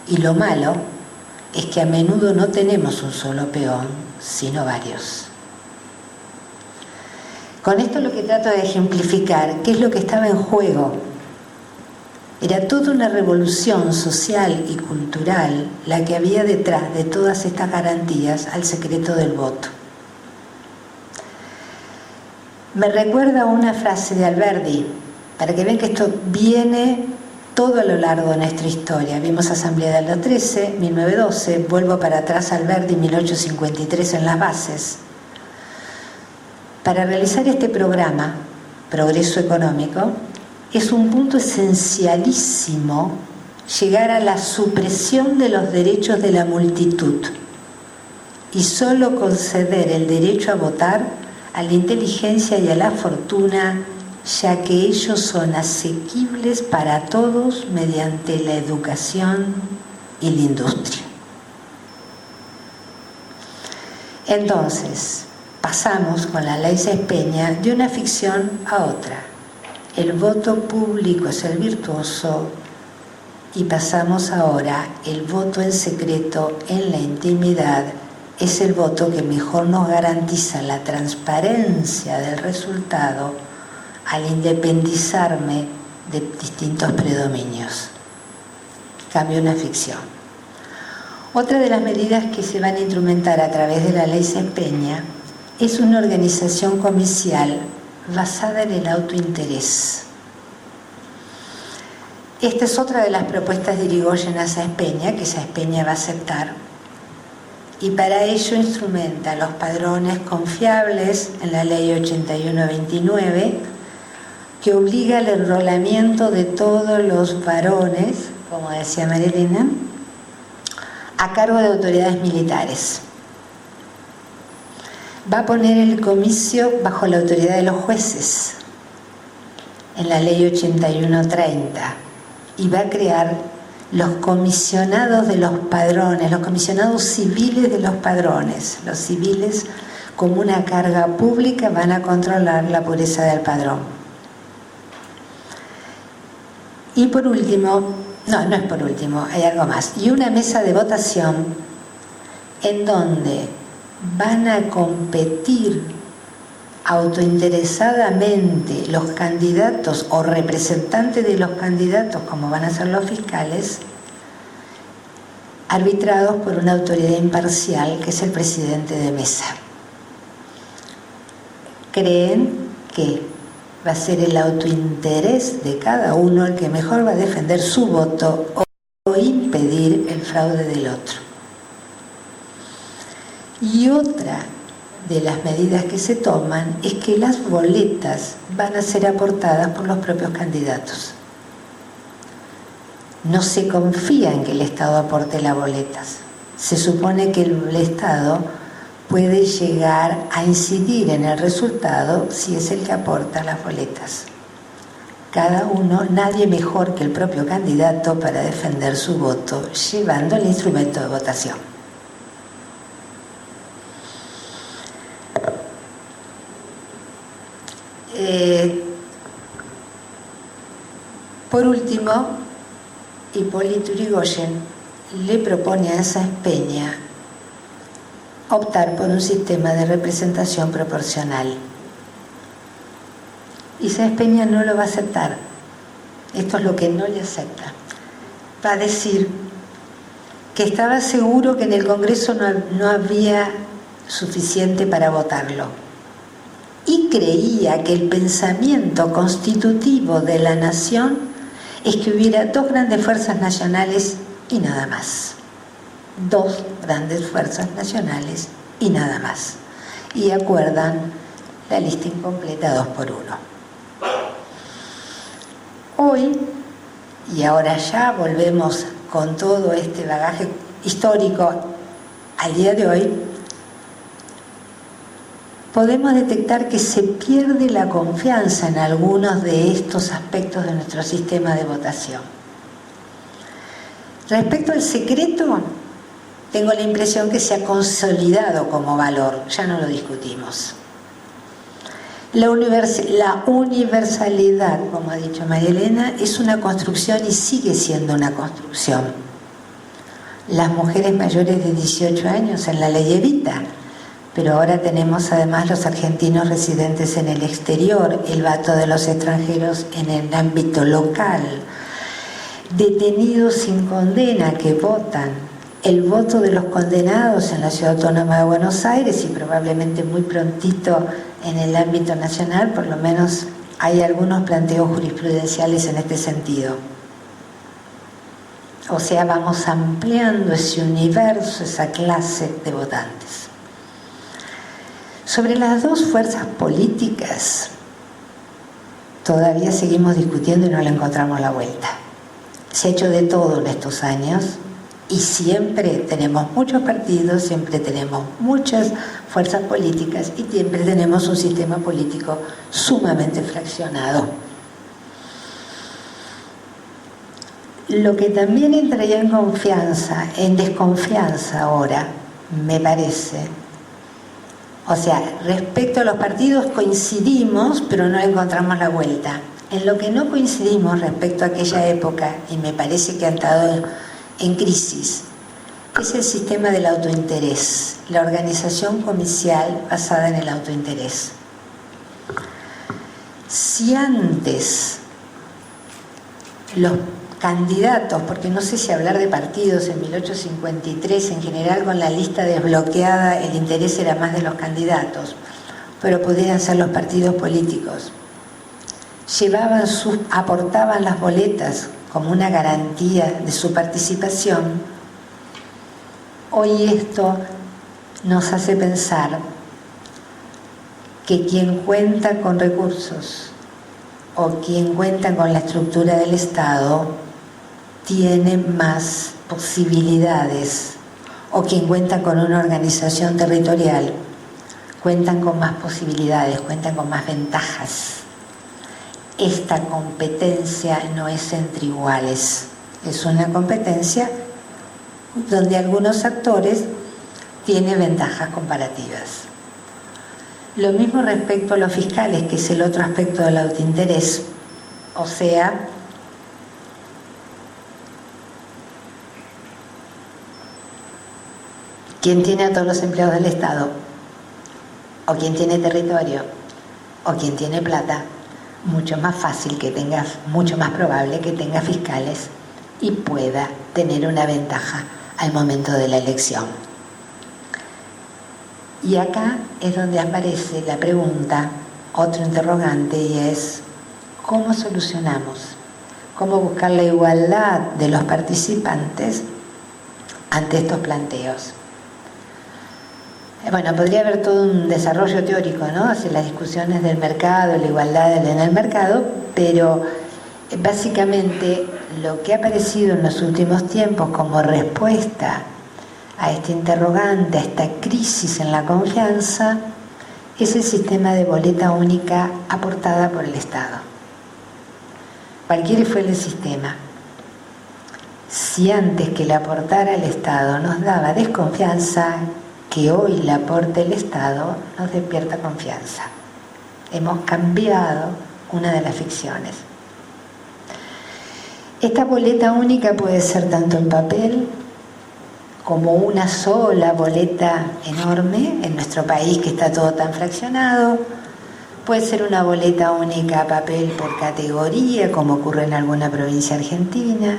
Y lo malo es que a menudo no tenemos un solo peón, sino varios. Con esto lo que trato de ejemplificar qué es lo que estaba en juego. Era toda una revolución social y cultural la que había detrás de todas estas garantías al secreto del voto. Me recuerda una frase de Alberdi, para que vean que esto viene todo a lo largo de nuestra historia. Vimos Asamblea del 13, 1912, vuelvo para atrás a Alberdi, 1853 en las bases. Para realizar este programa, Progreso Económico, es un punto esencialísimo llegar a la supresión de los derechos de la multitud y solo conceder el derecho a votar a la inteligencia y a la fortuna, ya que ellos son asequibles para todos mediante la educación y la industria. Entonces, pasamos con la ley Sáenz Peña de una ficción a otra. El voto público es el virtuoso y pasamos ahora el voto en secreto en la intimidad, es el voto que mejor nos garantiza la transparencia del resultado al independizarme de distintos predominios. Cambio una ficción. Otra de las medidas que se van a instrumentar a través de la ley Cespeña es una organización comicial basada en el autointerés. Esta es otra de las propuestas de Irigoyen a Cespeña, que Cespeña va a aceptar, y para ello instrumenta a los padrones confiables en la ley 8129, que obliga al enrolamiento de todos los varones, como decía María Elena, a cargo de autoridades militares. Va a poner el comicio bajo la autoridad de los jueces, en la ley 8130, y va a crear los comisionados de los padrones, los comisionados civiles de los padrones. Los civiles, como una carga pública, van a controlar la pureza del padrón. Y por último, no es por último, hay algo más. Y una mesa de votación en donde van a competir autointeresadamente los candidatos o representantes de los candidatos, como van a ser los fiscales, arbitrados por una autoridad imparcial que es el presidente de mesa. Creen que va a ser el autointerés de cada uno el que mejor va a defender su voto o impedir el fraude del otro. Y otra de las medidas que se toman es que las boletas van a ser aportadas por los propios candidatos. No se confía en que el Estado aporte las boletas. Se supone que el Estado puede llegar a incidir en el resultado si es el que aporta las boletas. Cada uno, nadie mejor que el propio candidato para defender su voto, llevando el instrumento de votación. Por último, Hipólito Yrigoyen le propone a Cespeña optar por un sistema de representación proporcional. Y Cespeña no lo va a aceptar. Esto es lo que no le acepta. Va a decir que estaba seguro que en el Congreso no había suficiente para votarlo. Y creía que el pensamiento constitutivo de la nación es que hubiera dos grandes fuerzas nacionales y nada más. Dos grandes fuerzas nacionales y nada más. Y acuerdan la lista incompleta 2 por 1. Hoy, y ahora ya volvemos con todo este bagaje histórico al día de hoy, podemos detectar que se pierde la confianza en algunos de estos aspectos de nuestro sistema de votación. Respecto al secreto, tengo la impresión que se ha consolidado como valor, ya no lo discutimos. La universalidad, como ha dicho María Elena, es una construcción y sigue siendo una construcción. Las mujeres mayores de 18 años en la ley evita, pero ahora tenemos además los argentinos residentes en el exterior, el voto de los extranjeros en el ámbito local, detenidos sin condena que votan, el voto de los condenados en la Ciudad Autónoma de Buenos Aires y probablemente muy prontito en el ámbito nacional, por lo menos hay algunos planteos jurisprudenciales en este sentido. O sea, vamos ampliando ese universo, esa clase de votantes. Sobre las dos fuerzas políticas, todavía seguimos discutiendo y no le encontramos la vuelta. Se ha hecho de todo en estos años y siempre tenemos muchos partidos, siempre tenemos muchas fuerzas políticas y siempre tenemos un sistema político sumamente fraccionado. Lo que también entraría en desconfianza ahora, me parece. O sea, respecto a los partidos coincidimos, pero no encontramos la vuelta. En lo que no coincidimos respecto a aquella época, y me parece que ha estado en crisis, es el sistema del autointerés, la organización comicial basada en el autointerés. Si antes los candidatos, porque no sé si hablar de partidos en 1853, en general con la lista desbloqueada el interés era más de los candidatos, pero podrían ser los partidos políticos, aportaban las boletas como una garantía de su participación. Hoy esto nos hace pensar que quien cuenta con recursos o quien cuenta con la estructura del Estado tiene más posibilidades, o quien cuenta con una organización territorial cuentan con más posibilidades, cuentan con más ventajas. Esta competencia no es entre iguales, es una competencia donde algunos actores tienen ventajas comparativas. Lo mismo respecto a los fiscales, que es el otro aspecto del autointerés, o sea, quien tiene a todos los empleados del Estado, o quien tiene territorio, o quien tiene plata, mucho más fácil que tenga, mucho más probable que tenga fiscales y pueda tener una ventaja al momento de la elección. Y acá es donde aparece la pregunta, otro interrogante, y es ¿cómo solucionamos? ¿Cómo buscar la igualdad de los participantes ante estos planteos? Bueno, podría haber todo un desarrollo teórico, ¿no?, hacia las discusiones del mercado, la igualdad en el mercado, pero básicamente lo que ha aparecido en los últimos tiempos como respuesta a este interrogante, a esta crisis en la confianza, es el sistema de boleta única aportada por el Estado. Cualquiera fuera el sistema, si antes que la aportara el Estado nos daba desconfianza, que hoy la aporte el Estado nos despierta confianza. Hemos cambiado una de las ficciones. Esta boleta única puede ser tanto en papel como una sola boleta enorme en nuestro país, que está todo tan fraccionado. Puede ser una boleta única a papel por categoría, como ocurre en alguna provincia argentina,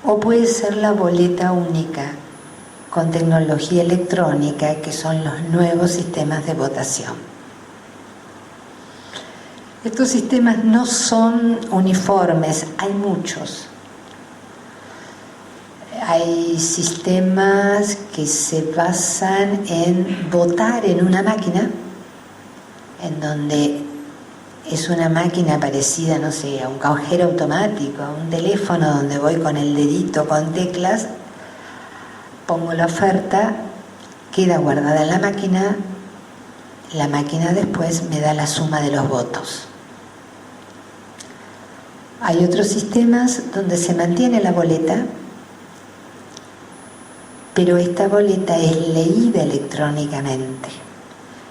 o puede ser la boleta única con tecnología electrónica, que son los nuevos sistemas de votación. Estos sistemas no son uniformes, hay muchos. Hay sistemas que se basan en votar en una máquina, en donde es una máquina parecida, no sé, a un cajero automático, a un teléfono donde voy con el dedito, con teclas, pongo la oferta, queda guardada en la máquina después me da la suma de los votos. Hay otros sistemas donde se mantiene la boleta, pero esta boleta es leída electrónicamente,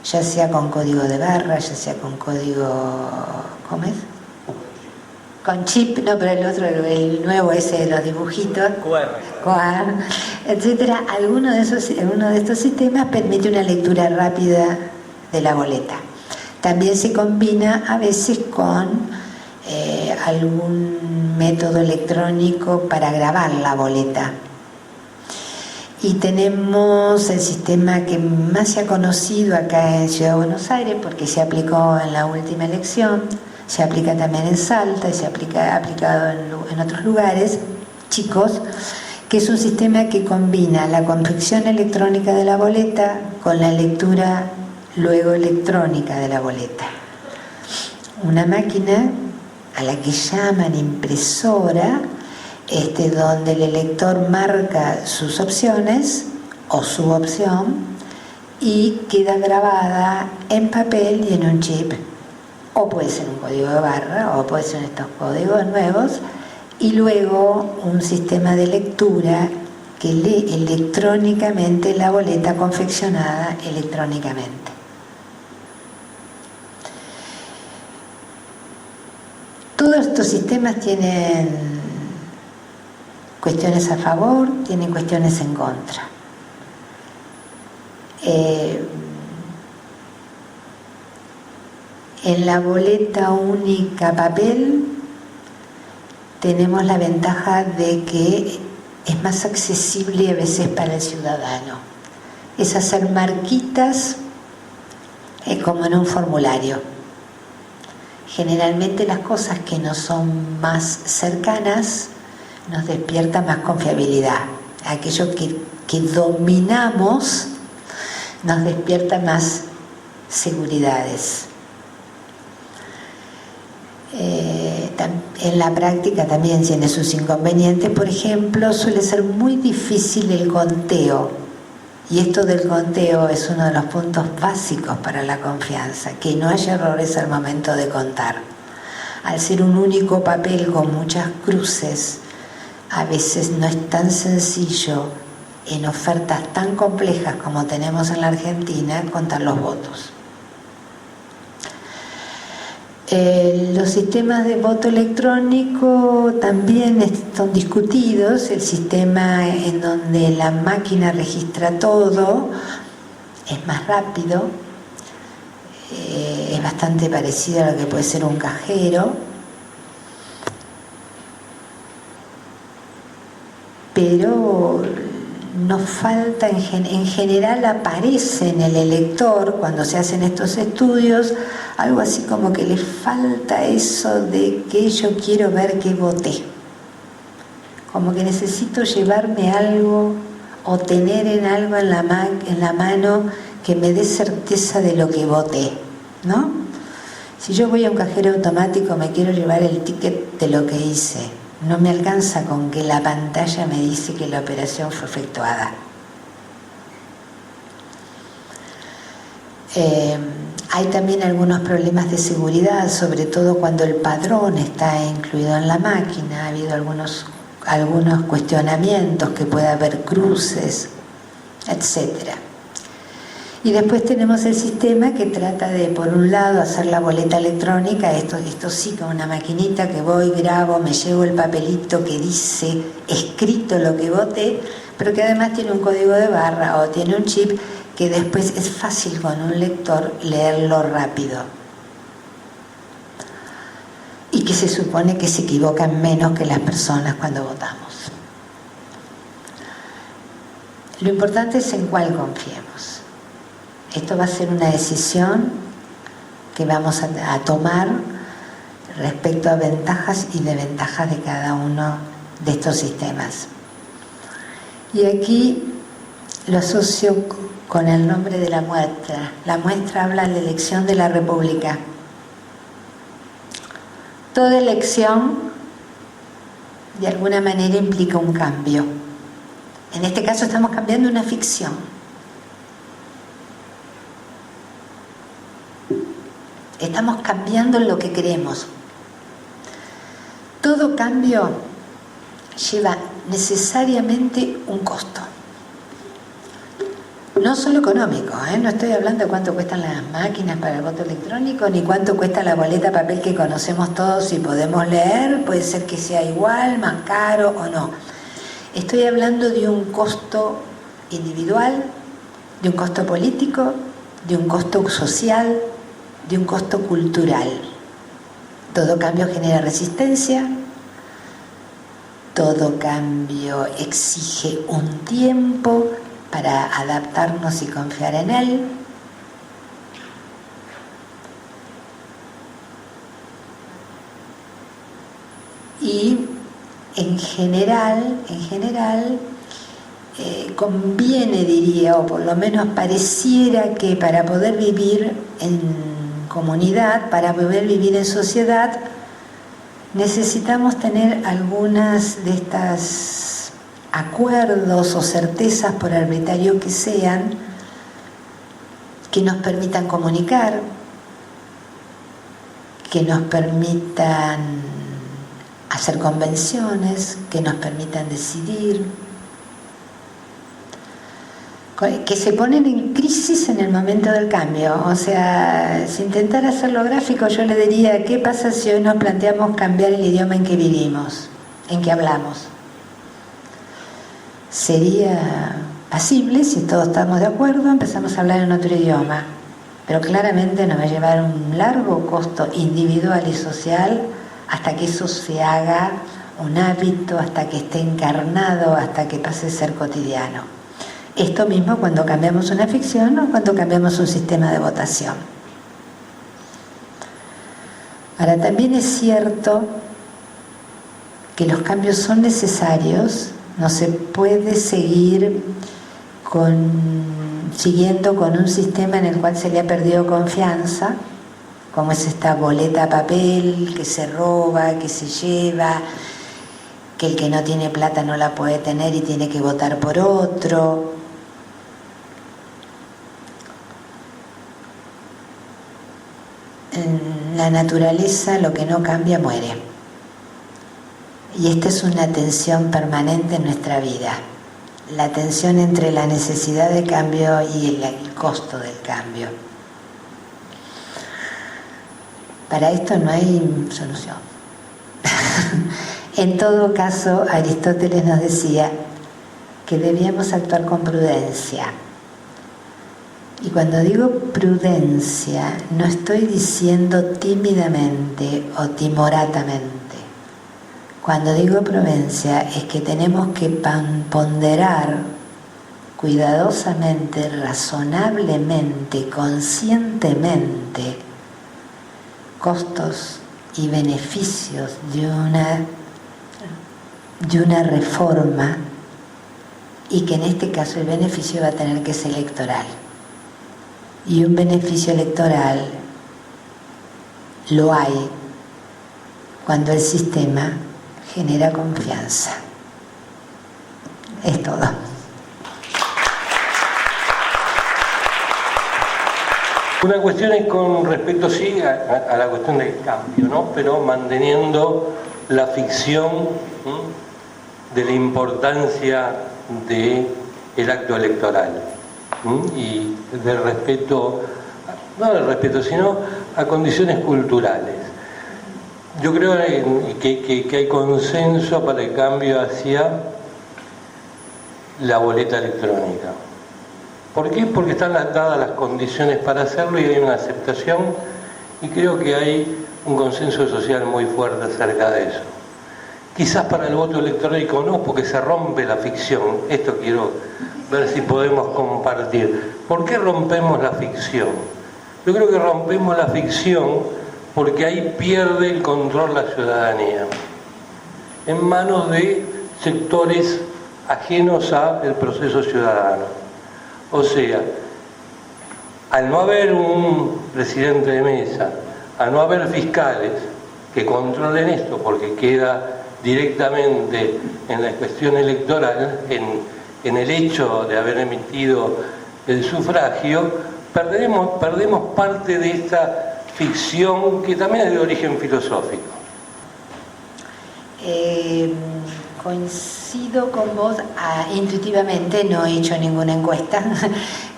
ya sea con código de barra, ya sea con código, ¿cómo es? Con chip, no, pero el otro, el nuevo ese de los dibujitos, QR, etcétera. Alguno de estos sistemas permite una lectura rápida de la boleta. También se combina a veces con algún método electrónico para grabar la boleta. Y tenemos el sistema que más se ha conocido acá en Ciudad de Buenos Aires, porque se aplicó en la última elección, se aplica también en Salta y se ha aplicado en otros lugares chicos, que es un sistema que combina la confección electrónica de la boleta con la lectura luego electrónica de la boleta. Una máquina a la que llaman impresora, donde el elector marca sus opciones o su opción y queda grabada en papel y en un chip, o puede ser un código de barra o puede ser estos códigos nuevos, y luego un sistema de lectura que lee electrónicamente la boleta confeccionada electrónicamente. estos sistemas tienen cuestiones a favor, tienen cuestiones en contra. En la boleta única papel tenemos la ventaja de que es más accesible a veces para el ciudadano. Es hacer marquitas como en un formulario. Generalmente las cosas que nos son más cercanas nos despierta más confiabilidad. Aquello que dominamos nos despierta más seguridades. En la práctica también tiene sus inconvenientes. Por ejemplo, suele ser muy difícil el conteo, y esto del conteo es uno de los puntos básicos para la confianza, que no haya errores al momento de contar. Al ser un único papel con muchas cruces, a veces no es tan sencillo en ofertas tan complejas como tenemos en la Argentina contar los votos. Los sistemas de voto electrónico también son discutidos. El sistema en donde la máquina registra todo es más rápido, es bastante parecido a lo que puede ser un cajero, pero nos falta, en general aparece en el elector, cuando se hacen estos estudios, algo así como que le falta eso de que yo quiero ver que voté. Como que necesito llevarme algo o tener en algo en la mano que me dé certeza de lo que voté, ¿no? Si yo voy a un cajero automático me quiero llevar el ticket de lo que hice. No me alcanza con que la pantalla me dice que la operación fue efectuada. Hay también algunos problemas de seguridad, sobre todo cuando el padrón está incluido en la máquina. Ha habido algunos cuestionamientos, que puede haber cruces, etc. Y después tenemos el sistema que trata de, por un lado, hacer la boleta electrónica. Esto sí, con una maquinita que voy, grabo, me llevo el papelito que dice escrito lo que voté, pero que además tiene un código de barra o tiene un chip que después es fácil con un lector leerlo rápido. Y que se supone que se equivocan menos que las personas cuando votamos. Lo importante es en cuál confiemos. Esto va a ser una decisión que vamos a tomar respecto a ventajas y desventajas de cada uno de estos sistemas. Y aquí lo asocio con el nombre de la muestra. La muestra habla de la elección de la República. Toda elección de alguna manera implica un cambio. En este caso estamos cambiando una ficción. Estamos cambiando lo que creemos. Todo cambio lleva necesariamente un costo. No solo económico, no estoy hablando de cuánto cuestan las máquinas para el voto electrónico, ni cuánto cuesta la boleta papel que conocemos todos y podemos leer. Puede ser que sea igual, más caro o no. Estoy hablando de un costo individual, de un costo político, de un costo social, de un costo cultural. Todo cambio genera resistencia, todo cambio exige un tiempo para adaptarnos y confiar en él. Y en general, conviene, diría, o por lo menos pareciera que para poder vivir en comunidad, para poder vivir en sociedad, necesitamos tener algunas de estas acuerdos o certezas, por arbitrario que sean, que nos permitan comunicar, que nos permitan hacer convenciones, que nos permitan decidir. que se ponen en crisis en el momento del cambio. O sea, si intentara hacerlo gráfico, yo le diría, ¿qué pasa si hoy nos planteamos cambiar el idioma en que vivimos, en que hablamos? Sería pasible, si todos estamos de acuerdo, empezamos a hablar en otro idioma, pero claramente nos va a llevar un largo costo individual y social hasta que eso se haga un hábito, hasta que esté encarnado, hasta que pase a ser cotidiano. Esto mismo cuando cambiamos una ficción o cuando cambiamos un sistema de votación. Ahora, también es cierto que los cambios son necesarios, no se puede seguir siguiendo con un sistema en el cual se le ha perdido confianza, como es esta boleta a papel que se roba, que se lleva, que el que no tiene plata no la puede tener y tiene que votar por otro. En la naturaleza lo que no cambia muere. Y esta es una tensión permanente en nuestra vida. La tensión entre la necesidad de cambio y el costo del cambio. Para esto no hay solución. En todo caso, Aristóteles nos decía que debíamos actuar con prudencia. Y cuando digo prudencia, no estoy diciendo tímidamente o timoratamente. Cuando digo prudencia es que tenemos que ponderar cuidadosamente, razonablemente, conscientemente costos y beneficios de una reforma, y que en este caso el beneficio va a tener que ser electoral. Y un beneficio electoral lo hay cuando el sistema genera confianza. Es todo. Una cuestión es con respecto, sí, a la cuestión del cambio, ¿no? Pero manteniendo la ficción de la importancia del acto electoral y del respeto, no del respeto, sino a condiciones culturales. Yo creo que hay consenso para el cambio hacia la boleta electrónica. ¿Por qué? Porque están dadas las condiciones para hacerlo y hay una aceptación, y creo que hay un consenso social muy fuerte acerca de eso. Quizás para el voto electrónico no, porque se rompe la ficción. Esto quiero ver si podemos compartir. ¿Por qué rompemos la ficción? Yo creo que rompemos la ficción porque ahí pierde el control la ciudadanía, en manos de sectores ajenos al proceso ciudadano. O sea, al no haber un presidente de mesa, al no haber fiscales que controlen esto, porque queda directamente en la cuestión electoral, en el hecho de haber emitido el sufragio, perdemos parte de esta ficción que también es de origen filosófico. Coincido con vos intuitivamente, no he hecho ninguna encuesta,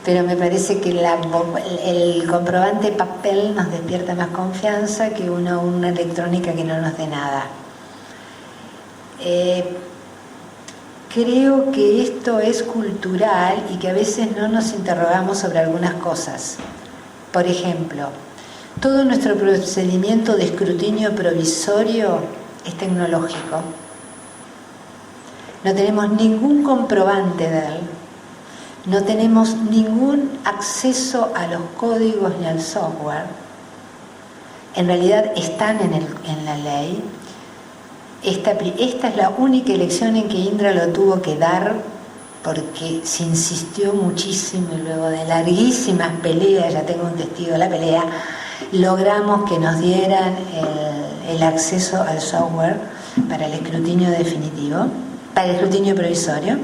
pero me parece que el comprobante papel nos despierta más confianza que una electrónica que no nos dé nada. Creo que esto es cultural y que a veces no nos interrogamos sobre algunas cosas. Por ejemplo, todo nuestro procedimiento de escrutinio provisorio es tecnológico. No tenemos ningún comprobante de él, no tenemos ningún acceso a los códigos ni al software. En realidad están en la ley. Esta es la única elección en que Indra lo tuvo que dar, porque se insistió muchísimo y luego de larguísimas peleas, ya tengo un testigo de la pelea, logramos que nos dieran el acceso al software para el escrutinio definitivo, para el escrutinio provisorio,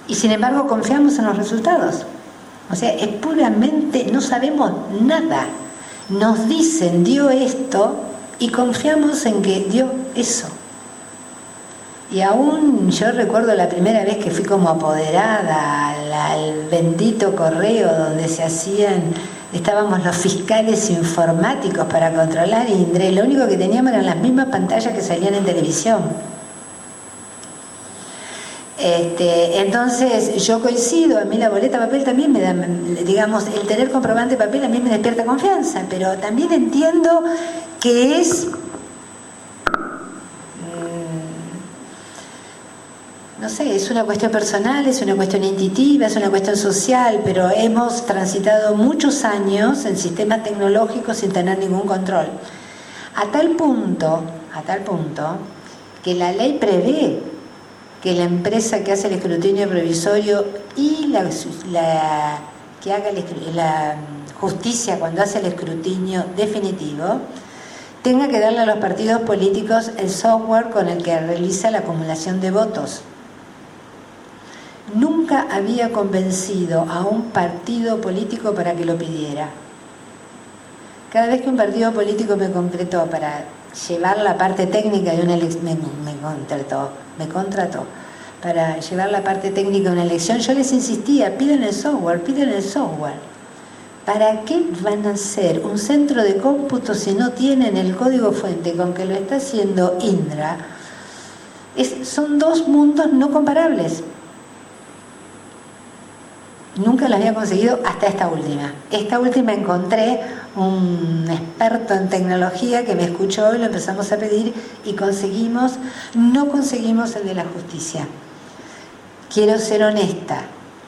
y sin embargo confiamos en los resultados. O sea, es puramente, no sabemos nada. Nos dicen, dio esto, y confiamos en que dio eso. Y aún yo recuerdo la primera vez que fui como apoderada al bendito correo donde estábamos los fiscales informáticos para controlar, y lo único que teníamos eran las mismas pantallas que salían en televisión. Entonces yo coincido, a mí la boleta de papel también me da, digamos, el tener comprobante de papel a mí me despierta confianza, pero también entiendo que es, no sé, es una cuestión personal, es una cuestión intuitiva, es una cuestión social, pero hemos transitado muchos años en sistemas tecnológicos sin tener ningún control. A tal punto que la ley prevé que la empresa que hace el escrutinio provisorio y la justicia cuando hace el escrutinio definitivo tenga que darle a los partidos políticos el software con el que realiza la acumulación de votos. Nunca había convencido a un partido político para que lo pidiera. Cada vez que un partido político me concretó para llevar la parte técnica de una elección, me contrató para llevar la parte técnica de una elección, yo les insistía, piden el software. ¿Para qué van a hacer un centro de cómputo si no tienen el código fuente con que lo está haciendo Indra? Son dos mundos no comparables. Nunca lo había conseguido hasta esta última. Esta última encontré un experto en tecnología que me escuchó y lo empezamos a pedir y no conseguimos el de la justicia. Quiero ser honesta,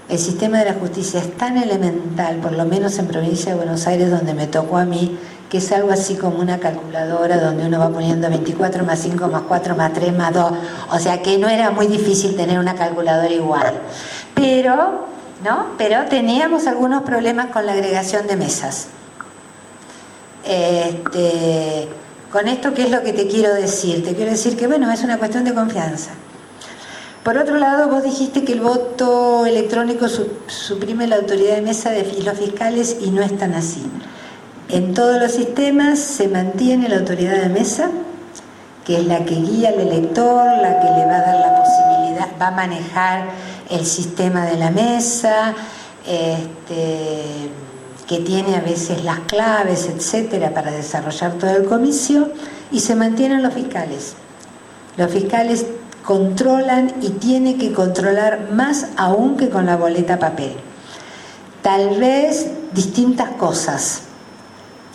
el sistema de la justicia es tan elemental, por lo menos en provincia de Buenos Aires donde me tocó a mí, que es algo así como una calculadora donde uno va poniendo 24 más 5 más 4 más 3 más 2, o sea que no era muy difícil tener una calculadora igual. Pero teníamos algunos problemas con la agregación de mesas. Con esto, ¿qué es lo que te quiero decir? Te quiero decir que, bueno, es una cuestión de confianza. Por otro lado, vos dijiste que el voto electrónico suprime la autoridad de mesa y los fiscales, y no es tan así. En todos los sistemas se mantiene la autoridad de mesa, que es la que guía al elector, la que le va a dar la posibilidad, va a manejar el sistema de la mesa, que tiene a veces las claves, etcétera, para desarrollar todo el comicio, y se mantienen los fiscales. Los fiscales controlan y tienen que controlar más aún que con la boleta papel. Tal vez distintas cosas,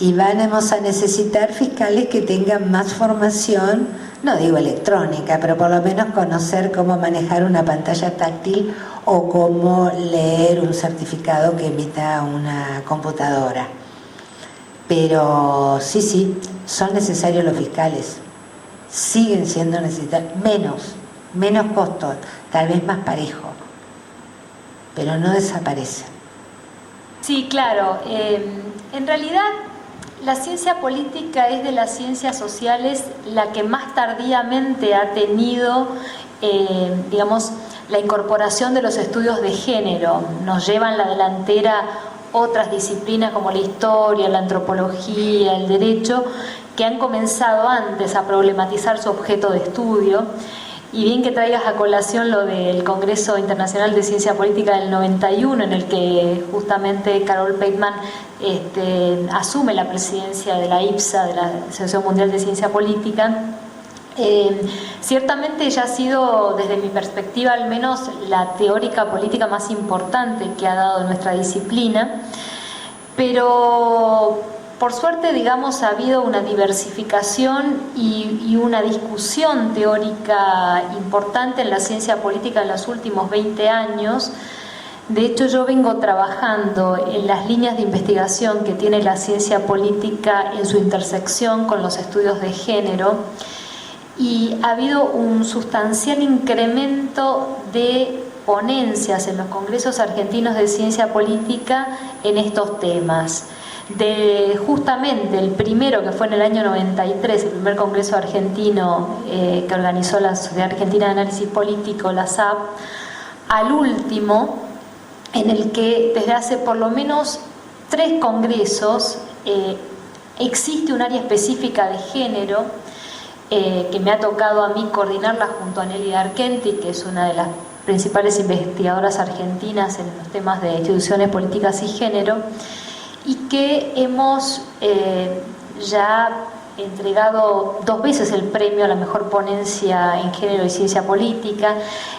y vamos a necesitar fiscales que tengan más formación, no digo electrónica, pero por lo menos conocer cómo manejar una pantalla táctil o cómo leer un certificado que emita una computadora. Pero sí, son necesarios los fiscales, siguen siendo necesarios, menos costos, tal vez más parejo, pero no desaparecen. Sí, claro, en realidad la ciencia política es de las ciencias sociales la que más tardíamente ha tenido, la incorporación de los estudios de género. Nos llevan la delantera otras disciplinas como la historia, la antropología, el derecho, que han comenzado antes a problematizar su objeto de estudio. Y bien que traigas a colación lo del Congreso Internacional de Ciencia Política del 91, en el que justamente Carol Pateman asume la presidencia de la IPSA, de la Asociación Mundial de Ciencia Política. Ciertamente ella ha sido, desde mi perspectiva al menos, la teórica política más importante que ha dado nuestra disciplina, pero por suerte, ha habido una diversificación y una discusión teórica importante en la ciencia política en los últimos 20 años. De hecho, yo vengo trabajando en las líneas de investigación que tiene la ciencia política en su intersección con los estudios de género, y ha habido un sustancial incremento de ponencias en los congresos argentinos de ciencia política en estos temas. Justamente el primero, que fue en el año 93, el primer congreso argentino que organizó la Sociedad Argentina de Análisis Político, la SAP, al último, en el que desde hace por lo menos 3 congresos existe un área específica de género que me ha tocado a mí coordinarla junto a Nelly Argenti, que es una de las principales investigadoras argentinas en los temas de instituciones políticas y género, y que hemos ya entregado 2 veces el premio a la mejor ponencia en género y ciencia política,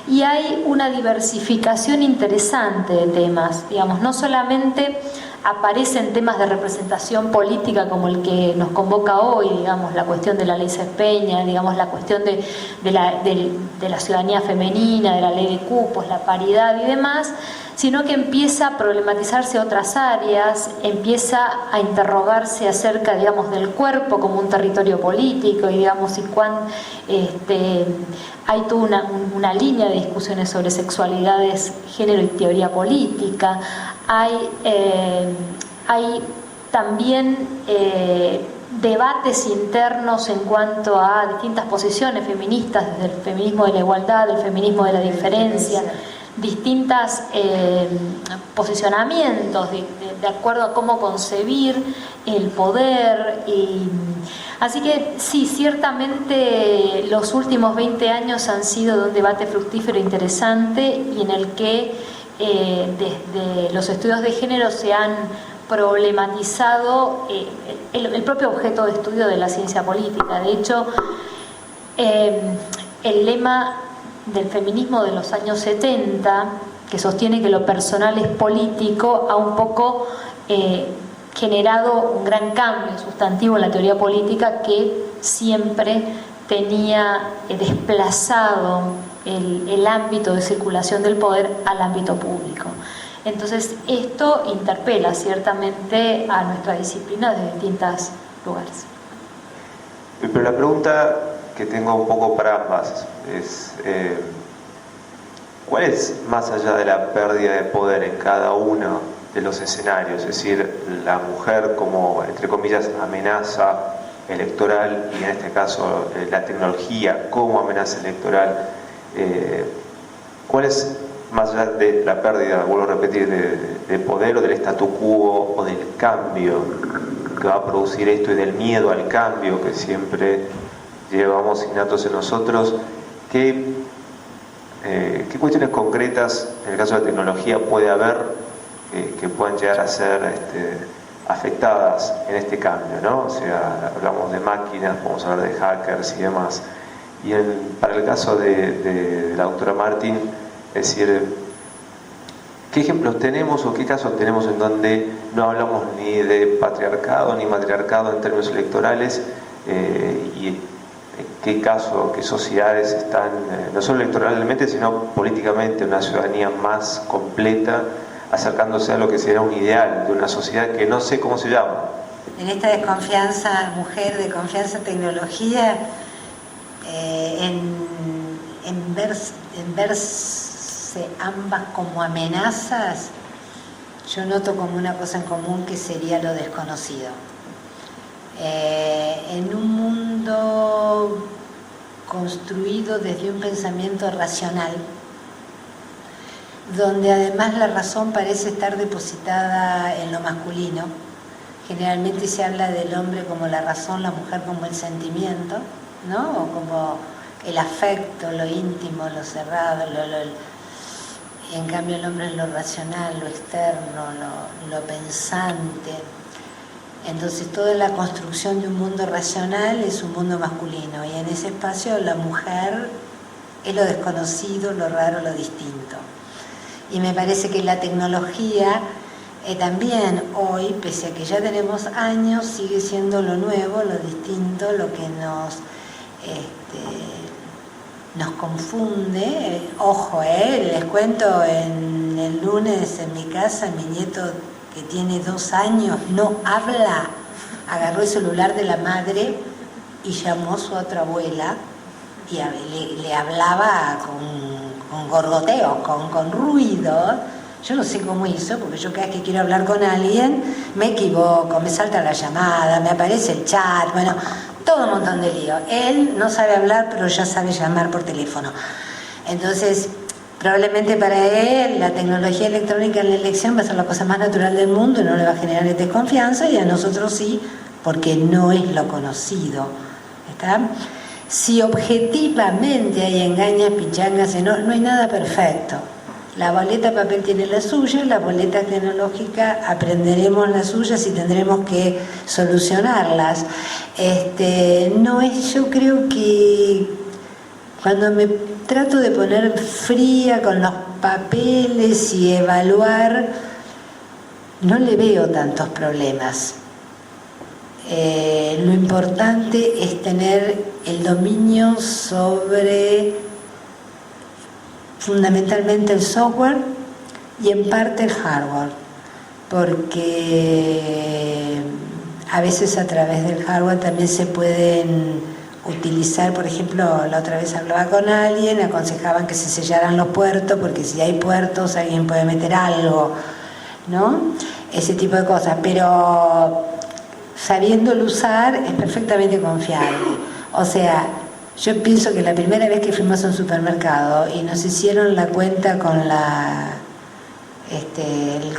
y hay una diversificación interesante de temas, digamos, no solamente aparecen temas de representación política como el que nos convoca hoy, digamos, la cuestión de la ley Cespeña, digamos, la cuestión de la ciudadanía femenina, de la ley de cupos, la paridad y demás, sino que empieza a problematizarse otras áreas, empieza a interrogarse acerca, digamos, del cuerpo como un territorio político, y digamos, y hay toda una línea de discusiones sobre sexualidades, género y teoría política. Hay también debates internos en cuanto a distintas posiciones feministas, desde el feminismo de la igualdad, el feminismo de la diferencia, distintos posicionamientos de acuerdo a cómo concebir el poder. Así que sí, ciertamente los últimos 20 años han sido de un debate fructífero e interesante, y en el que desde los estudios de género se han problematizado el propio objeto de estudio de la ciencia política. De hecho, el lema del feminismo de los años 70, que sostiene que lo personal es político, ha un poco generado un gran cambio sustantivo en la teoría política, que siempre tenía desplazado el ámbito de circulación del poder al ámbito público. Entonces, esto interpela ciertamente a nuestra disciplina de distintos lugares. Pero la pregunta que tengo un poco para ambas es, ¿cuál es, más allá de la pérdida de poder en cada uno de los escenarios, es decir, la mujer como, entre comillas, amenaza electoral, y en este caso la tecnología como amenaza electoral, ¿cuál es, más allá de la pérdida, vuelvo a repetir, de poder o del statu quo o del cambio que va a producir esto, y del miedo al cambio que siempre llevamos innatos en nosotros, ¿qué cuestiones concretas en el caso de la tecnología puede haber que puedan llegar a ser afectadas en este cambio, ¿no? O sea, hablamos de máquinas, podemos hablar de hackers y demás. Y para el caso de la doctora Martín, es decir, ¿qué ejemplos tenemos o qué casos tenemos en donde no hablamos ni de patriarcado ni matriarcado en términos electorales, y qué casos, qué sociedades están, no solo electoralmente, sino políticamente, una ciudadanía más completa, acercándose a lo que sería un ideal de una sociedad que no sé cómo se llama? En esta desconfianza mujer, de confianza en tecnología, en verse ambas como amenazas, yo noto como una cosa en común, que sería lo desconocido. En un mundo construido desde un pensamiento racional, donde además la razón parece estar depositada en lo masculino, generalmente se habla del hombre como la razón, la mujer como el sentimiento, ¿no? O como el afecto, lo íntimo, lo cerrado, y en cambio el hombre es lo racional, lo externo, lo pensante. Entonces toda la construcción de un mundo racional es un mundo masculino, y en ese espacio la mujer es lo desconocido, lo raro, lo distinto. Y me parece que la tecnología también hoy, pese a que ya tenemos años, sigue siendo lo nuevo, lo distinto, lo que nos confunde. Ojo, les cuento, el lunes en mi casa, mi nieto, que tiene 2 años, no habla, agarró el celular de la madre y llamó a su otra abuela, y le hablaba con gorgoteo, con ruido. Yo no sé cómo hizo, porque yo cada vez que quiero hablar con alguien me equivoco, me salta la llamada, me aparece el chat, bueno, todo un montón de lío. Él no sabe hablar, pero ya sabe llamar por teléfono. Entonces, probablemente para él la tecnología electrónica en la elección va a ser la cosa más natural del mundo y no le va a generar desconfianza, y a nosotros sí, porque no es lo conocido. ¿Está? si objetivamente hay engañas, pichangas, no hay nada perfecto. La boleta papel tiene la suya, la boleta tecnológica aprenderemos las suyas y tendremos que solucionarlas. No es, yo creo que cuando me trato de poner fría con los papeles y evaluar, no le veo tantos problemas. Lo importante es tener el dominio sobre fundamentalmente el software y en parte el hardware, porque a veces a través del hardware también se pueden utilizar, por ejemplo, la otra vez hablaba con alguien, aconsejaban que se sellaran los puertos, porque si hay puertos alguien puede meter algo, ¿no? Ese tipo de cosas, pero sabiéndolo usar es perfectamente confiable. O sea, yo pienso que la primera vez que fuimos a un supermercado y nos hicieron la cuenta con el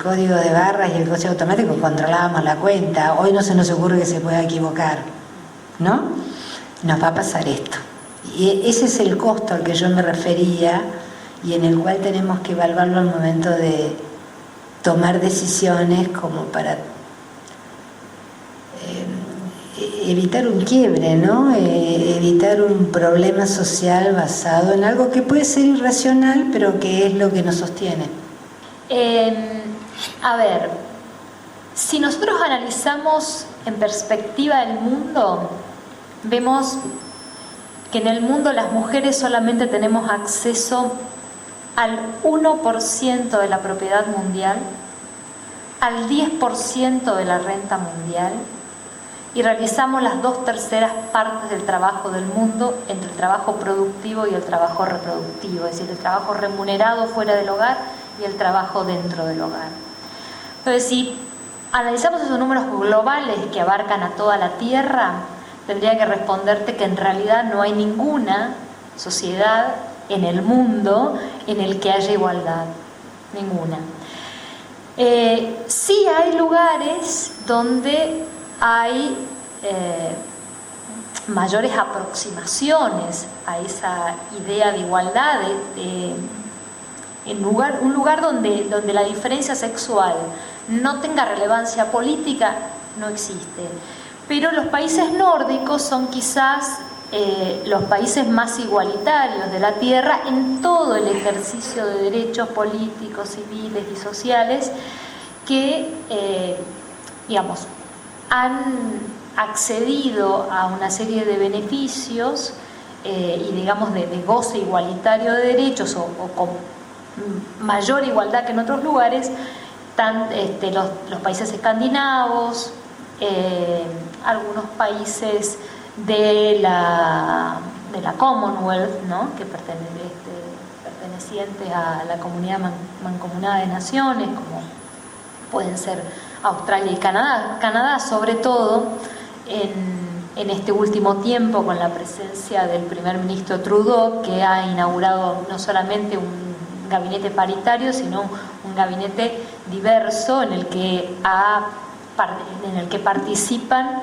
código de barras y el coche automático, controlábamos la cuenta. Hoy no se nos ocurre que se pueda equivocar, ¿no? Nos va a pasar esto. Y ese es el costo al que yo me refería y en el cual tenemos que evaluarlo al momento de tomar decisiones como para evitar un quiebre, ¿no? Evitar un problema social basado en algo que puede ser irracional, pero que es lo que nos sostiene. A ver, si nosotros analizamos en perspectiva el mundo, vemos que en el mundo las mujeres solamente tenemos acceso al 1% de la propiedad mundial, al 10% de la renta mundial, y realizamos las 2/3 partes del trabajo del mundo entre el trabajo productivo y el trabajo reproductivo, es decir, el trabajo remunerado fuera del hogar y el trabajo dentro del hogar. Entonces, si analizamos esos números globales que abarcan a toda la Tierra, tendría que responderte que en realidad no hay ninguna sociedad en el mundo en el que haya igualdad, ninguna. Sí hay lugares donde hay mayores aproximaciones a esa idea de igualdad, un lugar donde la diferencia sexual no tenga relevancia política, no existe. Pero los países nórdicos son quizás los países más igualitarios de la Tierra en todo el ejercicio de derechos políticos, civiles y sociales que, han accedido a una serie de beneficios y de goce igualitario de derechos o con mayor igualdad que en otros lugares, los países escandinavos, algunos países de la Commonwealth, ¿no? Que pertenecientes a la comunidad mancomunada de naciones, como pueden ser Australia y Canadá. Canadá, sobre todo, en este último tiempo, con la presencia del primer ministro Trudeau, que ha inaugurado no solamente un gabinete paritario, sino un gabinete diverso en el que participan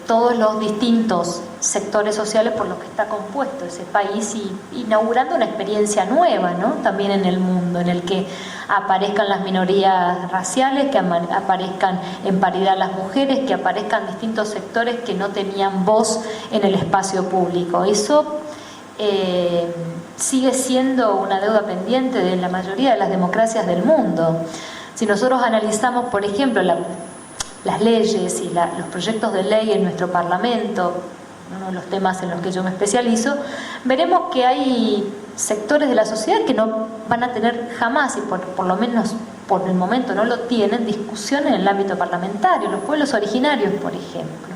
todos los distintos sectores sociales por los que está compuesto ese país, y inaugurando una experiencia nueva, ¿no? También en el mundo, en el que aparezcan las minorías raciales, que aparezcan en paridad las mujeres, que aparezcan distintos sectores que no tenían voz en el espacio público. Eso sigue siendo una deuda pendiente de la mayoría de las democracias del mundo. Si nosotros analizamos, por ejemplo, las leyes y los proyectos de ley en nuestro Parlamento, uno de los temas en los que yo me especializo, veremos que hay sectores de la sociedad que no van a tener jamás, y por lo menos por el momento no lo tienen, discusión en el ámbito parlamentario. Los pueblos originarios, por ejemplo.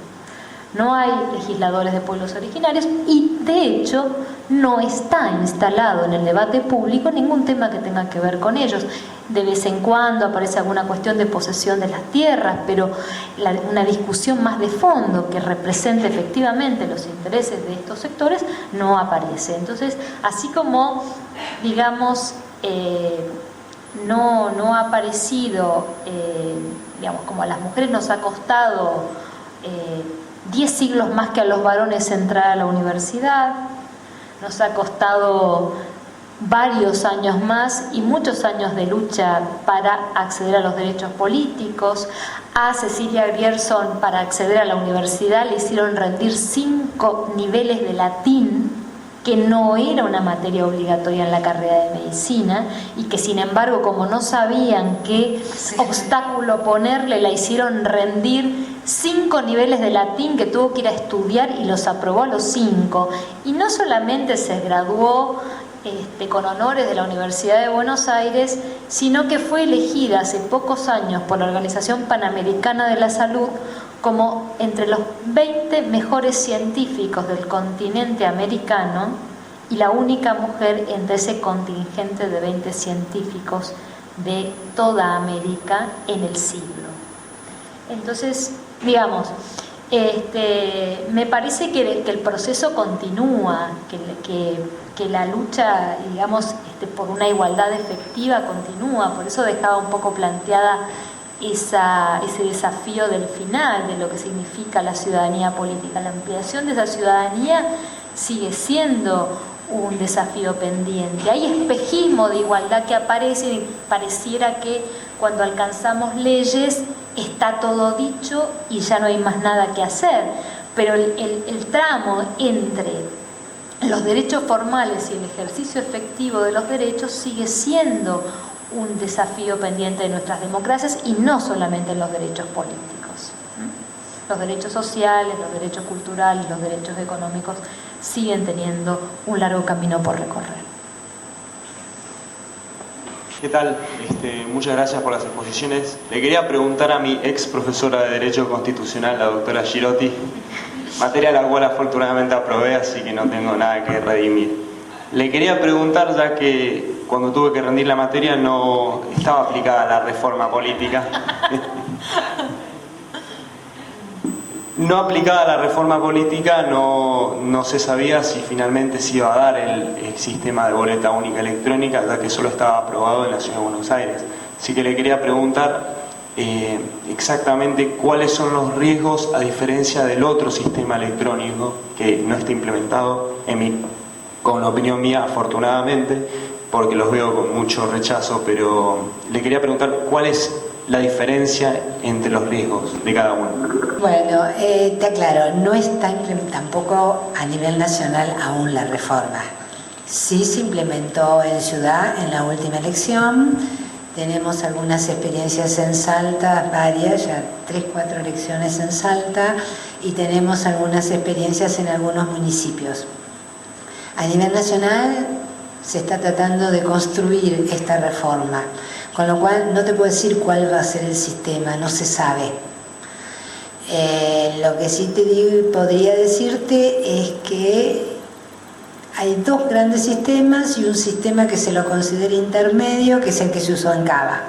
No hay legisladores de pueblos originarios y, de hecho, no está instalado en el debate público ningún tema que tenga que ver con ellos. De vez en cuando aparece alguna cuestión de posesión de las tierras, pero una discusión más de fondo que represente efectivamente los intereses de estos sectores no aparece. Entonces, así como, no ha aparecido, como a las mujeres nos ha costado 10 siglos más que a los varones entrar a la universidad. Nos ha costado varios años más y muchos años de lucha para acceder a los derechos políticos. A Cecilia Grierson, para acceder a la universidad, le hicieron rendir 5 niveles de latín, que no era una materia obligatoria en la carrera de medicina, y que sin embargo, como no sabían qué obstáculo ponerle, la hicieron rendir 5 niveles de latín que tuvo que ir a estudiar, y los aprobó a los 5. Y no solamente se graduó con honores de la Universidad de Buenos Aires, sino que fue elegida hace pocos años por la Organización Panamericana de la Salud como entre los 20 mejores científicos del continente americano, y la única mujer entre ese contingente de 20 científicos de toda América en el siglo. Entonces, digamos, me parece que el proceso continúa, que la lucha, digamos, por una igualdad efectiva continúa. Por eso dejaba un poco planteada ese desafío del final, de lo que significa la ciudadanía política. La ampliación de esa ciudadanía sigue siendo un desafío pendiente. Hay espejismo de igualdad que aparece, y pareciera que cuando alcanzamos leyes está todo dicho y ya no hay más nada que hacer, pero el tramo entre los derechos formales y el ejercicio efectivo de los derechos sigue siendo un desafío pendiente de nuestras democracias, y no solamente en los derechos políticos. Los derechos sociales, los derechos culturales, los derechos económicos siguen teniendo un largo camino por recorrer. ¿Qué tal? Muchas gracias por las exposiciones. Le quería preguntar a mi ex profesora de Derecho Constitucional, la doctora Girotti, materia la cual afortunadamente aprobé, así que no tengo nada que redimir. Le quería preguntar, ya que cuando tuve que rendir la materia no estaba aplicada la reforma política. No aplicada la reforma política, no se sabía si finalmente se iba a dar el sistema de boleta única electrónica, ya que solo estaba aprobado en la Ciudad de Buenos Aires. Así que le quería preguntar exactamente cuáles son los riesgos, a diferencia del otro sistema electrónico que no está implementado, con la opinión mía, afortunadamente, porque los veo con mucho rechazo, pero le quería preguntar cuál es la diferencia entre los riesgos de cada uno. Bueno, te aclaro, no está tampoco a nivel nacional aún la reforma. Sí se implementó en Ciudad en la última elección. Tenemos algunas experiencias en Salta, varias, ya 3-4 elecciones en Salta, y tenemos algunas experiencias en algunos municipios. A nivel nacional se está tratando de construir esta reforma, con lo cual no te puedo decir cuál va a ser el sistema, no se sabe. Lo que sí podría decirte es que hay 2 grandes sistemas y un sistema que se lo considera intermedio, que es el que se usó en Cava.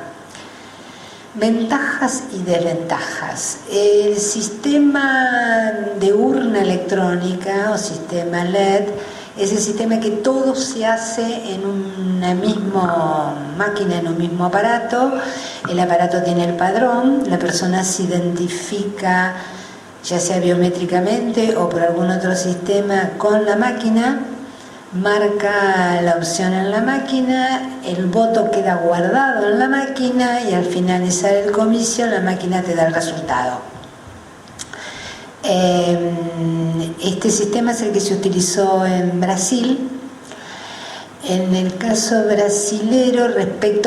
Ventajas y desventajas. El sistema de urna electrónica o sistema LED es el sistema que todo se hace en una misma máquina, en un mismo aparato. El aparato tiene el padrón, la persona se identifica ya sea biométricamente o por algún otro sistema con la máquina, marca la opción en la máquina, el voto queda guardado en la máquina y al finalizar el comicio la máquina te da el resultado. Este sistema es el que se utilizó en Brasil. En el caso brasilero,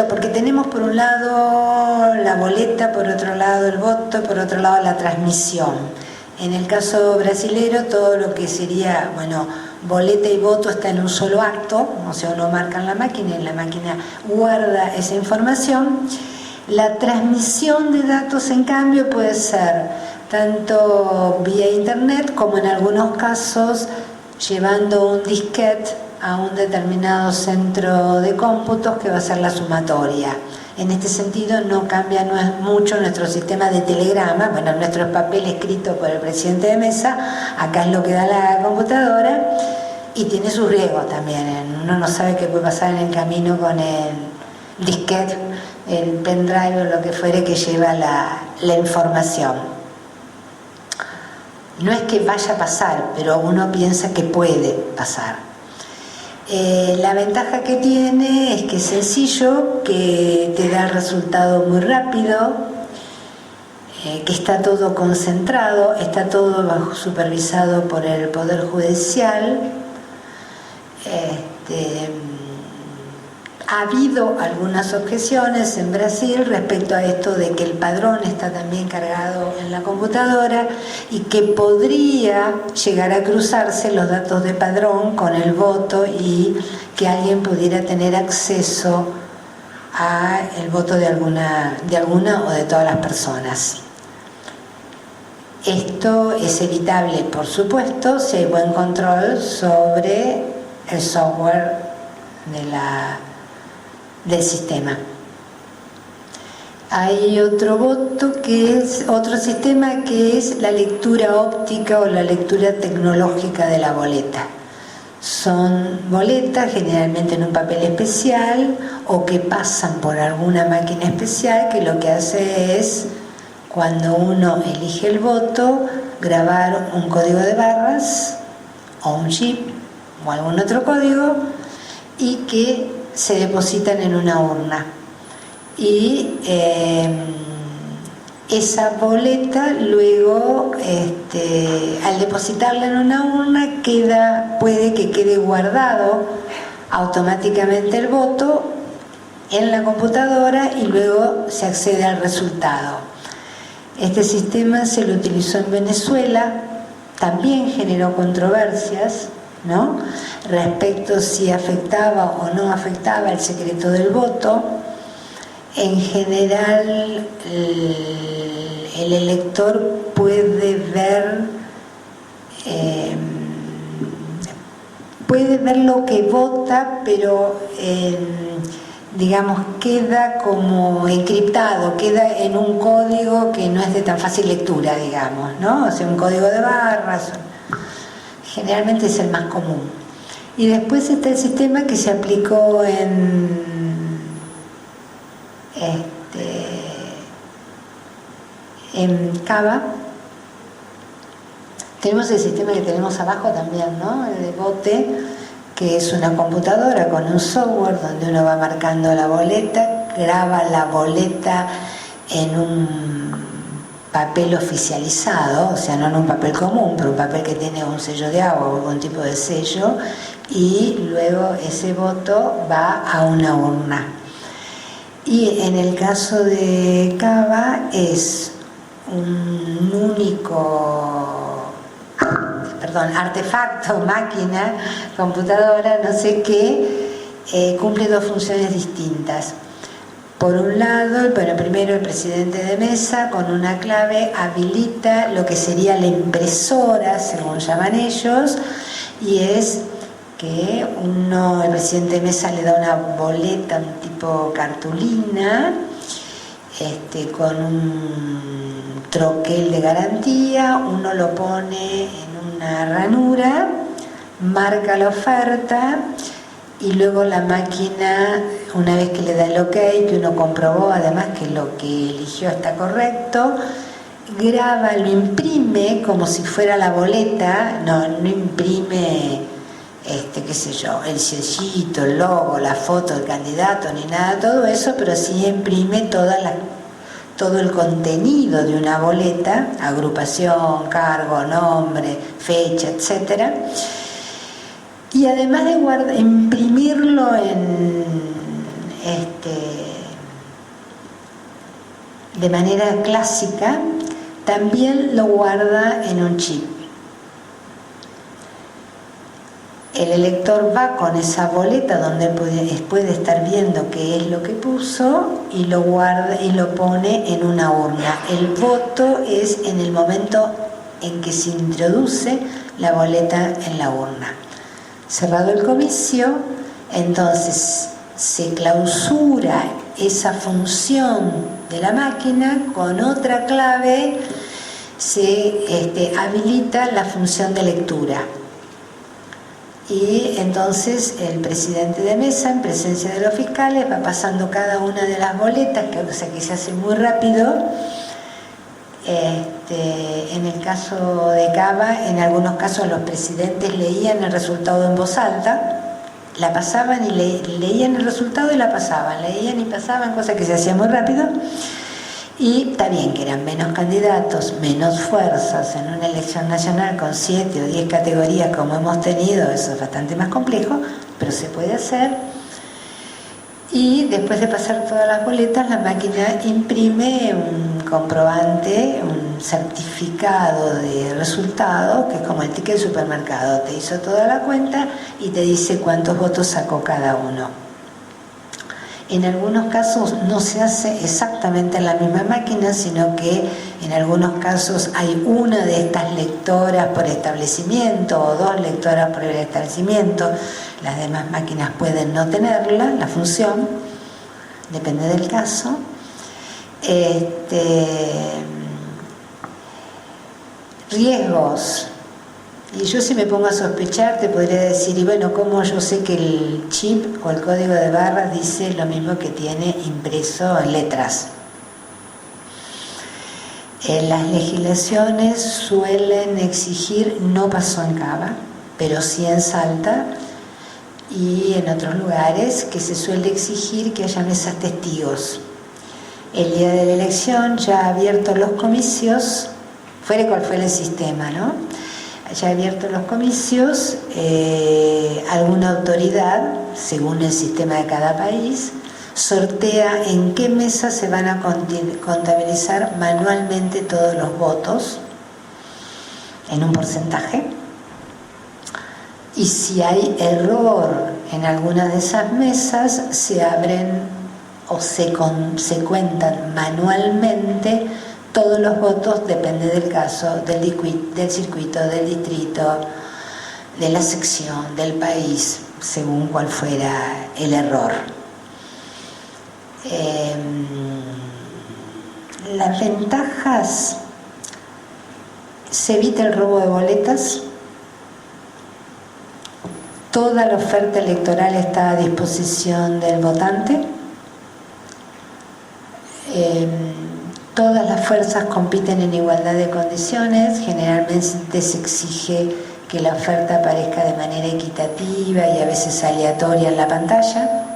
porque tenemos por un lado la boleta, por otro lado el voto, por otro lado la transmisión. En el caso brasilero, todo lo que sería, boleta y voto está en un solo acto, o sea, uno marca en la máquina y la máquina guarda esa información. La transmisión de datos, en cambio, puede ser tanto vía internet como en algunos casos llevando un disquete a un determinado centro de cómputos que va a ser la sumatoria. En este sentido no cambia mucho nuestro sistema de telegrama, nuestro papel escrito por el presidente de mesa, acá es lo que da la computadora y tiene sus riesgos también. Uno no sabe qué puede pasar en el camino con el disquete, el pendrive o lo que fuere que lleva la información. no es que vaya a pasar, pero uno piensa que puede pasar. La ventaja que tiene es que es sencillo, que te da el resultado muy rápido, que está todo concentrado, está todo supervisado por el Poder Judicial. Ha habido algunas objeciones en Brasil respecto a esto de que el padrón está también cargado en la computadora y que podría llegar a cruzarse los datos de padrón con el voto y que alguien pudiera tener acceso a el voto de alguna o de todas las personas. Esto es evitable, por supuesto, si hay buen control sobre el software del sistema. Hay otro sistema que es la lectura óptica o la lectura tecnológica de la boleta. Son boletas generalmente en un papel especial o que pasan por alguna máquina especial que lo que hace es, cuando uno elige el voto, grabar un código de barras o un chip o algún otro código y que se depositan en una urna. Y esa boleta luego, al depositarla en una urna, puede que quede guardado automáticamente el voto en la computadora y luego se accede al resultado. Este sistema se lo utilizó en Venezuela, también generó controversias, ¿no?, respecto si afectaba o no afectaba el secreto del voto. En general, el elector puede ver lo que vota, pero digamos, queda como encriptado, queda en un código que no es de tan fácil lectura, digamos, ¿no? O sea, un código de barras, generalmente es el más común. Y después está el sistema que se aplicó en Cava. Tenemos el sistema que tenemos abajo también, ¿no?, el de Vote, que es una computadora con un software donde uno va marcando la boleta, graba la boleta en un papel oficializado, o sea, no en un papel común, pero un papel que tiene un sello de agua o algún tipo de sello, y luego ese voto va a una urna. Y en el caso de Cava es un único artefacto, máquina, computadora, no sé qué, cumple dos funciones distintas. Por un lado, primero el presidente de mesa con una clave habilita lo que sería la impresora, según llaman ellos, y es que el presidente de mesa le da una boleta, un tipo cartulina, con un troquel de garantía, uno lo pone en una ranura, marca la oferta y luego la máquina, una vez que le da el ok, que uno comprobó además que lo que eligió está correcto, graba, lo imprime como si fuera la boleta, no imprime qué sé yo, el sellito, el logo, la foto del candidato ni nada, todo eso, pero sí imprime todo el contenido de una boleta, agrupación, cargo, nombre, fecha, etcétera. Y además de imprimirlo de manera clásica, también lo guarda en un chip. El elector va con esa boleta donde puede estar viendo qué es lo que puso y lo guarda y lo pone en una urna. El voto es en el momento en que se introduce la boleta en la urna. Cerrado el comicio, entonces se clausura esa función de la máquina, con otra clave se habilita la función de lectura. Y entonces el presidente de mesa, en presencia de los fiscales, va pasando cada una de las boletas, que se hace muy rápido, En el caso de Cava, en algunos casos los presidentes leían el resultado en voz alta, la pasaban y leían el resultado y la pasaban, leían y pasaban, cosa que se hacía muy rápido. Y está bien que eran menos candidatos, menos fuerzas en una elección nacional con 7 o 10 categorías como hemos tenido, eso es bastante más complejo, pero se puede hacer. Y después de pasar todas las boletas, la máquina imprime un comprobante, un certificado de resultado, que es como el ticket del supermercado. Te hizo toda la cuenta y te dice cuántos votos sacó cada uno. En algunos casos no se hace exactamente en la misma máquina, sino que en algunos casos hay una de estas lectoras por establecimiento o 2 lectoras por el establecimiento. Las demás máquinas pueden no tenerla, la función, depende del caso. Riesgos. Y yo, si me pongo a sospechar, te podría decir, y bueno, ¿cómo yo sé que el chip o el código de barras dice lo mismo que tiene impreso en letras? Las legislaciones suelen exigir, no pasó en Cava, pero sí en Salta y en otros lugares, que se suele exigir que haya mesas testigos. El día de la elección, ya abiertos los comicios, fuera cual fuera el sistema, ¿no? Ya abiertos los comicios, alguna autoridad, según el sistema de cada país, sortea en qué mesa se van a contabilizar manualmente todos los votos en un porcentaje. Y si hay error en alguna de esas mesas, se abren o se cuentan manualmente todos los votos, depende del caso, del circuito, del distrito, de la sección, del país, según cuál fuera el error. Las ventajas: se evita el robo de boletas, toda la oferta electoral está a disposición del votante, todas las fuerzas compiten en igualdad de condiciones, generalmente se exige que la oferta aparezca de manera equitativa y a veces aleatoria en la pantalla.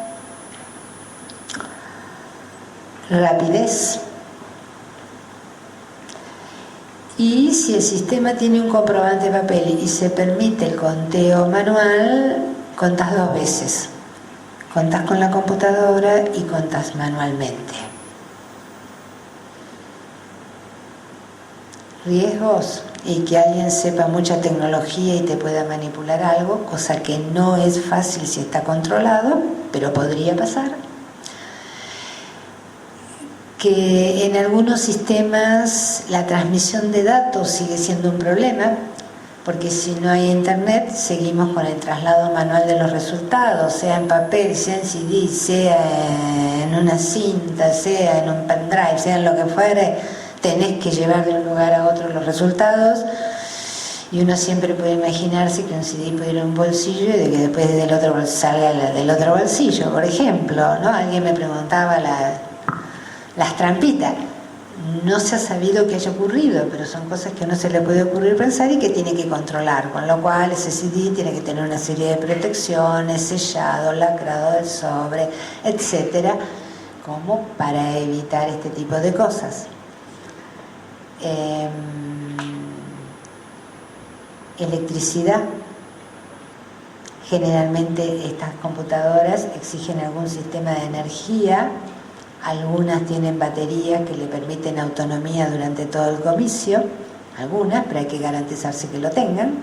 Rapidez. Y si el sistema tiene un comprobante de papel y se permite el conteo manual, contás 2 veces. Contás con la computadora y contás manualmente. Riesgos: y que alguien sepa mucha tecnología y te pueda manipular algo, cosa que no es fácil si está controlado, pero podría pasar. Que en algunos sistemas la transmisión de datos sigue siendo un problema, porque si no hay internet seguimos con el traslado manual de los resultados, sea en papel, sea en CD, sea en una cinta, sea en un pendrive, sea en lo que fuere. Tenés que llevar de un lugar a otro los resultados, y uno siempre puede imaginarse que un CD puede ir en un bolsillo y de que después del otro salga del otro bolsillo, por ejemplo, ¿no? Alguien me preguntaba las trampitas. No se ha sabido que haya ocurrido, pero son cosas que no se le puede ocurrir pensar y que tiene que controlar, con lo cual ese CD tiene que tener una serie de protecciones, sellado, lacrado del sobre, etcétera, como para evitar este tipo de cosas. Electricidad. Generalmente estas computadoras exigen algún sistema de energía, algunas tienen baterías que le permiten autonomía durante todo el comicio, algunas, pero hay que garantizarse que lo tengan.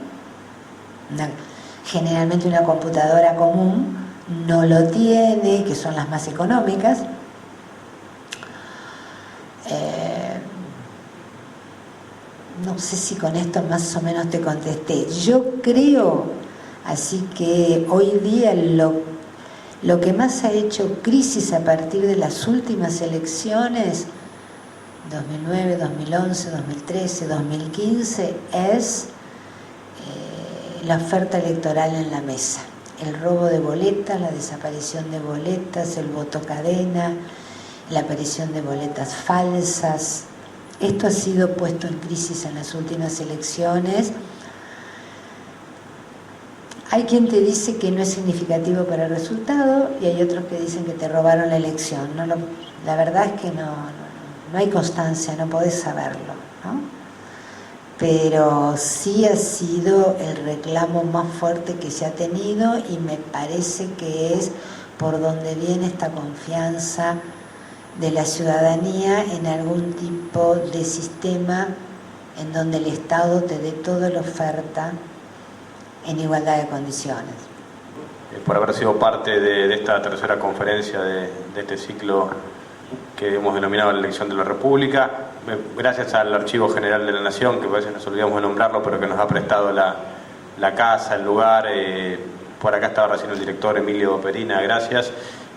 Generalmente una computadora común no lo tiene, que son las más económicas. No sé si con esto más o menos te contesté. Yo creo, así que hoy día lo que más ha hecho crisis a partir de las últimas elecciones, 2009, 2011, 2013, 2015, es la oferta electoral en la mesa. El robo de boletas, la desaparición de boletas, el voto cadena, la aparición de boletas falsas, Esto ha sido puesto en crisis en las últimas elecciones. Hay quien te dice que no es significativo para el resultado y hay otros que dicen que te robaron la elección. La verdad es que no hay constancia, no podés saberlo, ¿no? Pero sí ha sido el reclamo más fuerte que se ha tenido y me parece que es por donde viene esta confianza de la ciudadanía en algún tipo de sistema en donde el Estado te dé toda la oferta en igualdad de condiciones. Por haber sido parte de esta tercera conferencia de este ciclo que hemos denominado la elección de la República, gracias al Archivo General de la Nación, que a veces nos olvidamos de nombrarlo, pero que nos ha prestado la casa, el lugar. Por acá estaba recién el director Emilio Perina, gracias.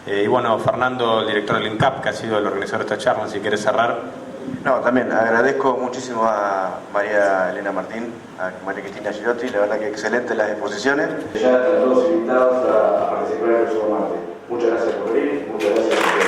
Y bueno, Fernando, el director del INCAP, que ha sido el organizador de esta charla, si querés cerrar. No, también agradezco muchísimo a María Elena Martín, a María Cristina Girotti, la verdad que excelentes las exposiciones. Ya están todos invitados a participar el próximo martes. Muchas gracias por venir, muchas gracias por